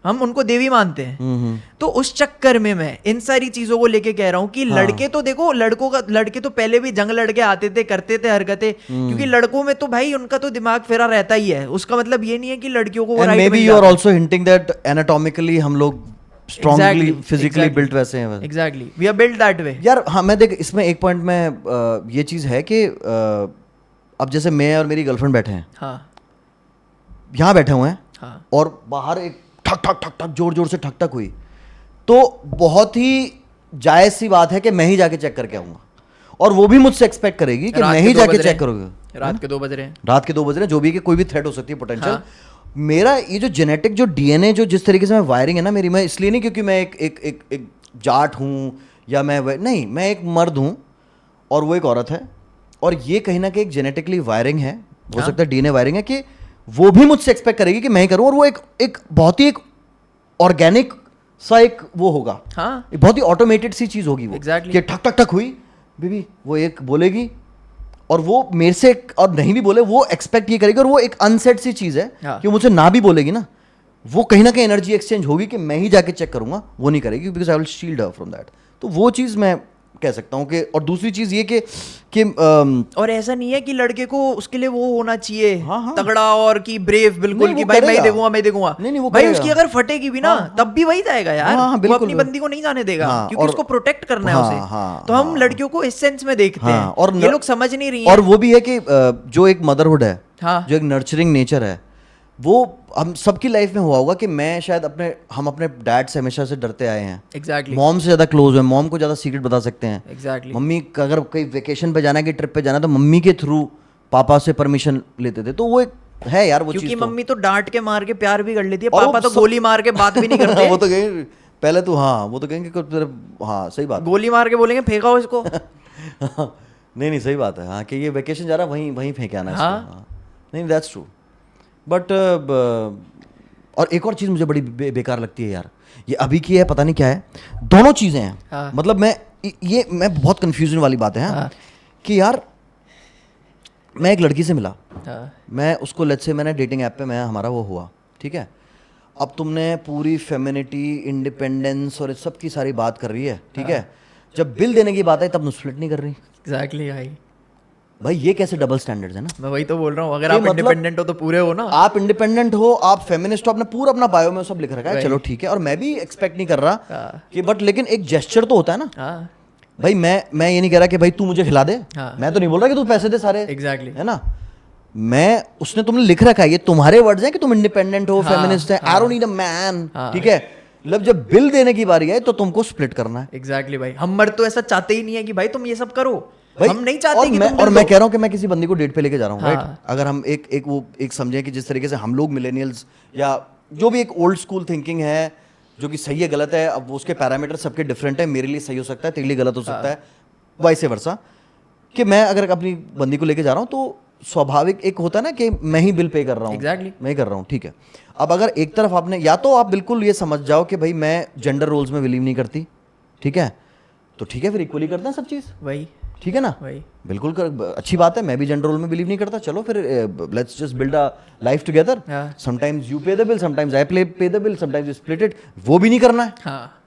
हम उनको देवी मानते हैं। तो उस चक्कर में मैं इन सारी चीजों को लेके कह रहा हूँ कि लड़के तो देखो, लड़के तो पहले भी जंग लड़के आते थे, करते थे हरकतें, क्योंकि लड़कों में तो भाई उनका तो दिमाग फेरा रहता ही है। उसका मतलब ये नहीं है कि लड़कियों को वो एंड right मे बी मिल यू आर जाता है। आल्सो हिंटिंग दैट एनाटॉमिकली हम लोग स्ट्रांगली फिजिकली बिल्ट वैसे हैं exactly, we are built that way. यार। हाँ मैं देख इसमें एक पॉइंट में ये चीज़ है कि अब जैसे मैं और मेरी गर्लफ्रेंड बैठे हैं, हाँ यहाँ बैठे हुए हैं, हाँ और बाहर एक ठक ठक ठक ठक जोर जोर से ठक ठक हुई, तो बहुत ही जायज़ सी बात है कि मैं ही जाके चेक करके आऊँगा, और वो भी मुझसे एक्सपेक्ट करेगी कि रात मैं के ही 2 जाके बज रहे चेक करूँगा। हैं, रात के 2 बज रहे हैं। रात के 2 बज रहे हैं, जो भी कि कोई भी थ्रेट हो सकती है पोटेंशियल। हाँ। मेरा ये जो जेनेटिक जो डीएनए जो जिस तरीके से मैं वायरिंग है ना मेरी, मैं इसलिए नहीं क्योंकि मैं एक जाट हूँ या नहीं, मैं एक मर्द हूँ और वो एक औरत है, और ये कहीं ना कहीं एक जेनेटिकली वायरिंग है, हो सकता है डीएनए वायरिंग है, कि वो भी मुझसे एक्सपेक्ट करेगी कि मैं ही करूँ, और वो एक बहुत ही एक ऑर्गेनिक सा एक वो होगा, हाँ एक बहुत ही ऑटोमेटेड सी चीज़ होगी वो, Exactly। कि ठक ठक ठक हुई बेबी, वो एक बोलेगी और वो मेरे से और नहीं भी बोले वो एक्सपेक्ट ये करेगी, और वो एक अनसेट सी चीज़ है हाँ। कि मुझे ना भी बोलेगी ना, वो कहीं ना कहीं एनर्जी एक्सचेंज होगी कि मैं ही जाके चेक करूंगा, वो नहीं करेगी, because I will shield her from that. तो वो चीज़ मैं कह सकता हूँ कि, और दूसरी चीज़ ये कि और ऐसा नहीं है कि लड़के को उसके लिए वो होना चाहिए हाँ, हाँ। तगड़ा और कि ब्रेव बिल्कुल नहीं, कि वो भाई मैं ही करेगा। देखूंगा मैं देखूंगा। नहीं, वो भाई करेगा। उसकी अगर फटेगी भी ना तब भी वही जाएगा यार। हाँ, हाँ, वो बिल्कुल, अपनी बंदी को नहीं जाने देगा, हाँ, क्योंकि और- उसको प्रोटेक्ट करना है हाँ, उसे। हाँ, तो हम हाँ। लड़कियों को इस सेंस में देखते हाँ, हैं, और ये लोग समझ नहीं रही और हैं। वो भी है कि जो एक मदरहुड है, हाँ। जो एक नर्चरिंग नेचर है, वो हम सबकी लाइफ में हुआ होगा कि मैं शायद हम अपने डैड से हमेशा से डरते आए हैं, एग्जैक्टली मॉम से ज़्यादा क्लोज है, मॉम को ज़्यादा सीक्रेट बता सकते हैं, एग्जैक्टली मम्मी का अगर कहीं वेकेशन पे जाना है कि ट्रिप पे जाना है तो मम्मी के थ्रू पापा से परमिशन लेते थे, तो वो एक है यार वो क्योंकि चीज़। मम्मी तो डांट के मार के प्यार भी कर लेती है, और वो पापा तो सब- गोली मार के बात भी नहीं करते। वो तो कहेंगे पहले तो, हाँ वो तो कहेंगे कि हाँ सही बात गोली मार के बोलेंगे फेंका हो इसको। नहीं नहीं सही बात है, हाँ कि ये वेकेशन जा रहा है वहीं वहीं फेंके आना है हाँ। इसको, हाँ। नहीं दैट्स ट्रू, बट और एक और चीज़ मुझे बड़ी बेकार लगती है यार, ये अभी की है पता नहीं क्या है, दोनों चीज़ें हैं। हाँ। मतलब मैं बहुत कंफ्यूजन वाली बात है, हाँ, हाँ। कि यार मैं एक लड़की से मिला, हाँ, मैं उसको लेट्स से मैंने डेटिंग ऐप पे मैं हमारा वो हुआ, ठीक है। अब तुमने पूरी फेमिनिटी इंडिपेंडेंस और इस सब की सारी बात कर रही है, ठीक है, जब बिल देने की बात है तब स्प्लिट नहीं कर रही। एग्जैक्टली भाई, भाई ये कैसे डबल स्टैंडर्ड्स है ना। मैं वही तो बोल रहा हूँ, अगर ये आप मतलब- इंडिपेंडेंट हो तो पूरे हो ना। आप इंडिपेंडेंट हो, आप फेमिनिस्ट हो, आपने पूरा अपना बायो में सब लिख रखा है, वही। चलो ठीक है, और मैं भी एक्सपेक्ट नहीं कर रहा हाँ। कि, बट लेकिन एक जेस्चर तो होता है ना हाँ भाई। मैं ये नहीं कह रहा कि भाई तू मुझे खिला दे, हाँ। मैं तो नहीं बोल रहा कि तू पैसे दे सारे, एग्जैक्टली है ना। मैं उसने तुमने लिख रखा है, ये तुम्हारे वर्ड्स हैं कि तुम इंडिपेंडेंट हो, हाँ, फेमिनिस्ट है, I don't need a man, हाँ। ठीक है। मतलब जब बिल देने की बारी है तो तुमको स्प्लिट करना है एग्जैक्टली भाई, हम मर्द तो ऐसा चाहते ही नहीं है कि भाई तुम ये सब करो। भाई। हम नहीं चाहते और कि मैं तुम और बिल मैं दो। कह रहा हूँ कि मैं किसी बंदी को डेट पे लेके जा रहा हूँ, हाँ। राइट। अगर हम एक समझें कि जिस तरीके से हम लोग मिलेनियल्स या जो भी एक ओल्ड स्कूल थिंकिंग है, जो कि सही है गलत है, अब उसके पैरामीटर सबके डिफरेंट है, मेरे लिए सही हो सकता है, तेरे लिए गलत हो सकता हाँ। है, वाइस वर्सा, कि मैं अगर अपनी बंदी को लेके जा रहा हूँ तो स्वाभाविक एक होता है ना कि मैं ही बिल पे कर रहा हूँ, Exactly। मैं ही कर रहा हूँ, ठीक है। अब अगर एक तरफ आपने, या तो आप बिल्कुल ये समझ जाओ कि भाई मैं जेंडर रोल्स में बिलीव नहीं करती, ठीक है, तो ठीक है फिर इक्वली करते हैं सब चीज़, वही ठीक है ना, वही बिल्कुल अच्छी बात है। मैं भी जेंडर रोल में बिलीव नहीं करता, चलो फिर let's just build a life together, हाँ। समटाइम्स यू पे द बिल, समटाइम्स आई पे the bill, sometimes you split it, वो भी नहीं करना है। हाँ,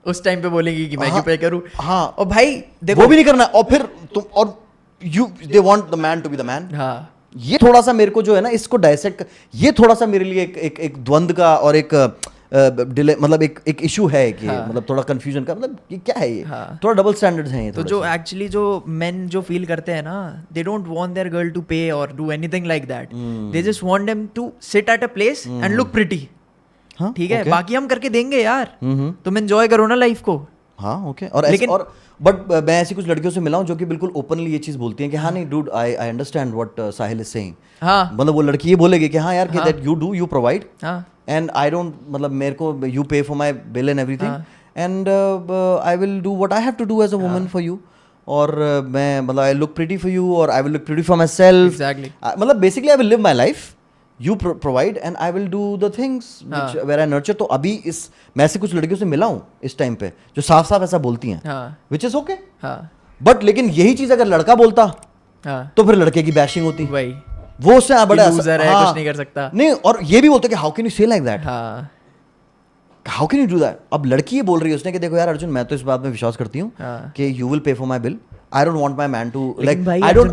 उस टाइम पे बोलेगी कि मैं हाँ, क्यों पे करूँ। हाँ। और भाई देखो वो भी नहीं करना है, और फिर तुम और you they want the man to be the man. हाँ ये थोड़ा सा मेरे को जो है ना इसको डायसेक्ट, ये थोड़ा सा मेरे लिए एक द्वंद का और एक डिले, मतलब एक इशू है कि हाँ। मतलब थोड़ा कंफ्यूजन का, मतलब ये क्या है ये, हाँ। थोड़ा डबल स्टैंडर्ड्स हैं ये तो थोड़े जो से। एक्चुअली जो मेन जो फील करते हैं ना, they don't want their girl to pay और do anything like that, they just want them to sit at a place and look pretty, हाँ, ठीक है, okay। बाकी हम करके देंगे यार, तुम एंजॉय करो ना लाइफ को, हाँ ओके और ऐसे और बट मैं ऐसी कुछ लड़कियों से मिला हूँ जो कि बिल्कुल ओपनली ये चीज़ बोलती हैं कि हाँ नहीं dude I understand what Sahil is saying. हाँ मतलब वो लड़की ये बोलेगी कि हाँ यार कि that you do you provide हाँ एंड आई डोंट मतलब मेरे को you pay for my bill and everything and I will do what I have to do as a woman for you. और मैं मतलब I look pretty for you और I will look pretty for myself. Exactly. मतलब basically I will live my life, you provide and I will do the things where I nurture. तो अभी इस मैं ऐसे कुछ लड़कियों से मिला हूँ इस टाइम पे जो साफ साफ ऐसा बोलती हैं, हाँ विच इज ओके। हाँ बट लेकिन यही चीज अगर लड़का बोलता हाँ तो फिर लड़के की बैशिंग होती, वही वो उससे बड़ा loser है, कुछ नहीं कर सकता। नहीं और ये भी बोलते कि हाउ कैन यू से लाइक दैट, हाँ how can you do that. अब लड़की ये बोल रही है उसने कि देखो यार अर्जुन मैं तो इस बात में विश्वास करती हूँ हाँ। कि you will pay for my bill, I don't want my man to लेकिन लाइक भाई I Arjun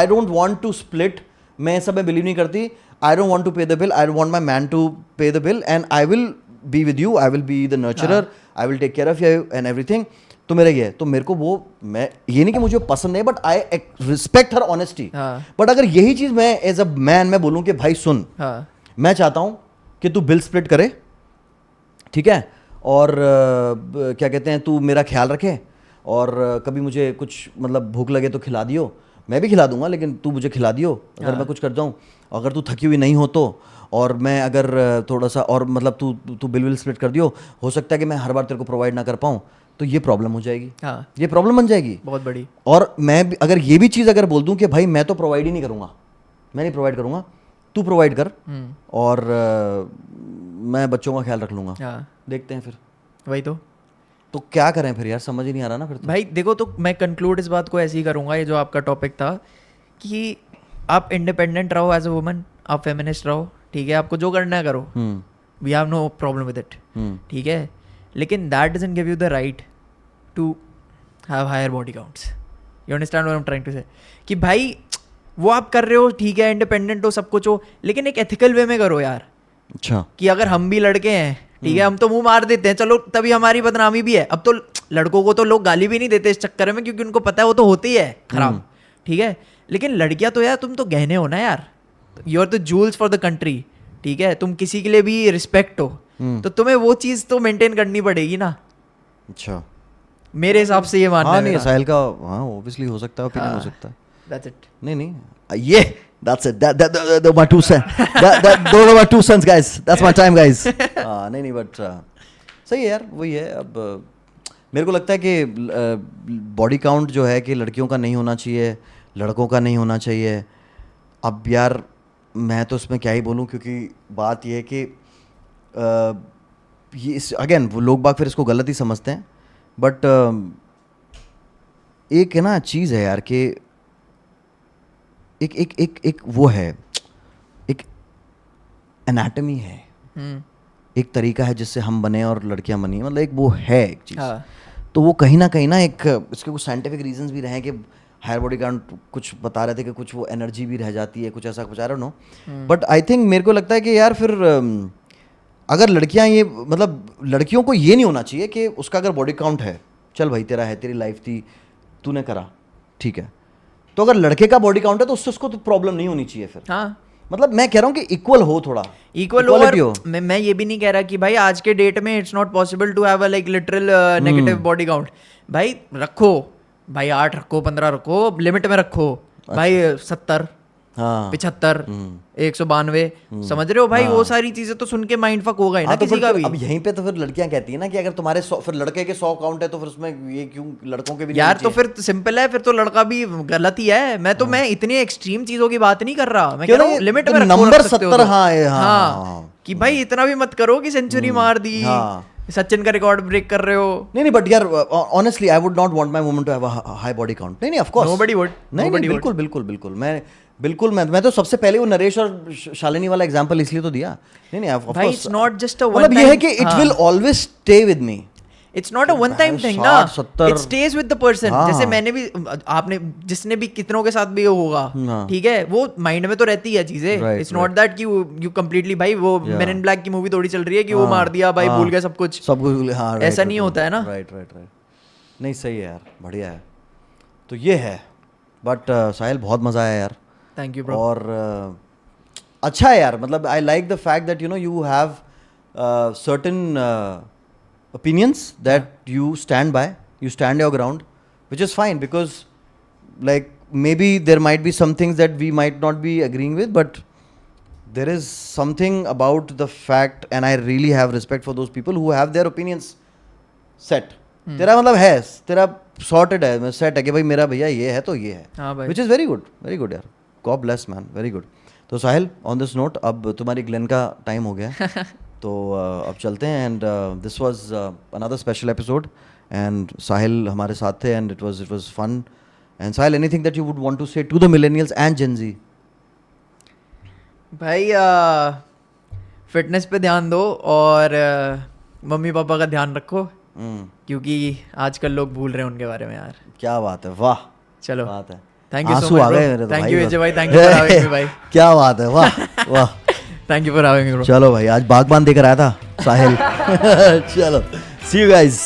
don't want to split. मैं सब में बिलीव नहीं करती, I don't want to pay the bill, I want my man to pay the bill and I will be with you, I will be the nurturer, I will take care of you and everything. तो मेरा ये है, तो मेरे को वो मैं ये नहीं कि मुझे पसंद है but I respect her honesty. हाँ। बट अगर यही चीज मैं एज अ मैन मैं बोलूँ कि भाई सुन हाँ मैं चाहता हूँ कि तू बिल स्प्लिट करे, ठीक है, और क्या कहते हैं तू मेरा ख्याल रखे और कभी मुझे कुछ मतलब भूख लगे तो खिला दियो, मैं भी खिला दूंगा लेकिन तू मुझे खिला दियो अगर मैं कुछ कर जाऊँ। अगर तू थकी हुई नहीं हो तो, और मैं अगर थोड़ा सा और मतलब तू बिल विल स्प्लिट कर दियो, हो सकता है कि मैं हर बार तेरे को प्रोवाइड ना कर पाऊँ तो ये प्रॉब्लम हो जाएगी, हाँ ये प्रॉब्लम बन जाएगी बहुत बड़ी। और मैं अगर ये भी चीज़ अगर बोल दूं कि भाई मैं तो प्रोवाइड ही नहीं करूँगा, मैं नहीं प्रोवाइड करूँगा, तू प्रोवाइड कर और मैं बच्चों का ख्याल रख लूँगा, हाँ देखते हैं फिर। वही तो क्या करें फिर यार, समझ ही नहीं आ रहा ना फिर तो। भाई देखो, तो मैं कंक्लूड इस बात को ऐसे ही करूँगा, ये जो आपका टॉपिक था कि आप इंडिपेंडेंट रहो एज अ वुमन, आप फेमिनिस्ट रहो, ठीक है, आपको जो करना है करो, we have no problem with it, ठीक है, लेकिन that doesn't give you the right to have higher body counts. You understand what I am trying to say, कि भाई वो आप कर रहे हो ठीक है, इंडिपेंडेंट हो, सब कुछ हो, लेकिन एक एथिकल वे में करो यार। अच्छा कि अगर हम भी लड़के हैं, ठीक है, हम तो मुंह मार देते हैं, चलो तभी हमारी बदनामी भी है। अब तो लड़कों को तो लोग गाली भी नहीं देते इस चक्कर में, क्योंकि उनको पता है वो तो होती ही है खराब, ठीक है, लेकिन लड़कियां तो यार तुम तो गहने हो ना यार, you are the jewels for the country, ठीक है, तुम किसी के लिए भी रिस्पेक्ट हो, तो तुम्हें वो चीज़ तो मेंटेन करनी पड़ेगी ना। अच्छा मेरे हिसाब से ये मानना हाँ है नहीं मेरा। साहिल का हाँ ऑब्वियसली हो सकता है, ओपिनियन हो हाँ। सकता है। That's it. नहीं नहीं ये that's it that my two cents those are my 2 cents guys, that's my time guys। नहीं नहीं बट सही है यार, वही है। अब मेरे को लगता है कि बॉडी काउंट जो है कि लड़कियों का नहीं होना चाहिए, लड़कों का नहीं होना चाहिए। अब यार मैं तो इसमें क्या ही बोलूँ, क्योंकि बात ये है कि ये इस अगेन वो लोग बाग फिर इसको गलत ही समझते हैं, बट एक है ना चीज़ है यार कि एक एक एक एक वो है, एक एनाटमी है, एक तरीका है जिससे हम बने और लड़कियां बनी, मतलब एक वो है एक चीज़। हाँ। तो वो कहीं ना एक इसके कुछ साइंटिफिक रीजंस भी रहे हैं कि हायर बॉडी काउंट कुछ बता रहे थे कि कुछ वो एनर्जी भी रह जाती है, कुछ ऐसा कुछ, I don't know, but I think मेरे को लगता है कि यार फिर अगर लड़कियां ये मतलब लड़कियों को ये नहीं होना चाहिए कि उसका अगर बॉडी काउंट है, चल भाई तेरा है, तेरी लाइफ थी, तूने करा, ठीक है, तो अगर लड़के का बॉडी काउंट है तो उससे उसको तो प्रॉब्लम नहीं होनी चाहिए फिर। हाँ मतलब मैं कह रहा हूँ कि इक्वल हो, थोड़ा इक्वल Equality हो। मैं ये भी नहीं कह रहा कि भाई आज के डेट में it's not possible to have a like literal negative body count. भाई रखो, भाई 8 रखो, 15 रखो, लिमिट में रखो, भाई 70 हाँ 75 192, समझ रहे हो भाई, वो सारी चीजें तो सुन के माइंड फक होगा ही ना हाँ, तो किसी फिर का भी। अब यहीं पे तो फिर लड़कियां कहती है ना कि अगर तुम्हारे 100 फिर लड़के के 100 काउंट है तो फिर उसमें ये क्यों लड़कों के भी नहीं यार होने तो चाहिए? फिर सिंपल है, फिर तो लड़का भी गलत ही है। मैं तो मैं इतनी एक्सट्रीम चीजों की बात नहीं कर रहा, मैं कह क्यों रहा नहीं? हूँ लिमिट तो में रखो, नंबर रख सकते हो 70 तो। हाँ, ये, हाँ, हाँ, हाँ, कि भाई इतना भी मत करो कि सेंचुरी मार दी, हाँ। सचिन का रिकॉर्ड ब्रेक कर रहे हो। नहीं बट यार honestly I would not want my woman to have a high body count. नहीं ऑफ कोर्स Nobody would. नहीं Nobody would. बिल्कुल बिल्कुल बिल्कुल मैं तो सबसे पहले वो नरेश और शालिनी वाला एग्जांपल इसलिए तो दिया। नहीं ऑफ भाई course it's not just a one मतलब ये है कि इट हाँ। Will always stay with me. It's not a one time thing ना, 60-70 it stage with the person. हाँ। जैसे मैंने भी, आपने जिसने भी कितनों के साथ भी होगा, हाँ। ठीक है, वो माइंड में तो रहती है चीजें। Right, इट्स नॉट दैट कि यू कंप्लीटली भाई वो Yeah. मेन इन ब्लैक की मूवी थोड़ी चल रही है कि वो मार दिया भाई, भूल गया सब कुछ। हाँ ऐसा नहीं होता है ना। राइट नहीं सही है यार, बढ़िया है। तो ये है, बट साहिल बहुत मजा आया यार। Thank you bro. और अच्छा है यार, मतलब I like the fact that you know you have certain opinions that you stand by, you stand your ground, which is fine, because like maybe there might be some things that we might not be agreeing with, but there is something about the fact, and I really have respect for those people who have their opinions set. तेरा मतलब है, तेरा sorted है, set है कि भाई मेरा भैया ये है तो ये है, हाँ भाई। which is very good यार. God bless man, very good. तो साहिल, on this note, अब तुम्हारी ग्लेन का टाइम हो गया है. तो अब चलते हैं, and this was another special episode, and Sahil हमारे साथ थे, and it was fun. And Sahil, anything that you would want to say to the millennials and Gen Z? भाई फिटनेस पे ध्यान दो, और मम्मी पापा का ध्यान रखो, क्योंकि आजकल लोग भूल रहे हैं उनके बारे में यार. क्या बात है, वाह, चलो, बात है. थैंक यू सो आंसू मच आ गए मेरे ब्रो. तो थैंक भाई यू बस. विजय भाई, thank you for having me भाई. क्या बात है, वाह वाह. Thank you for having me bro. चलो भाई, आज बागबान देकर आया था साहिल. चलो, सी यू गाइस.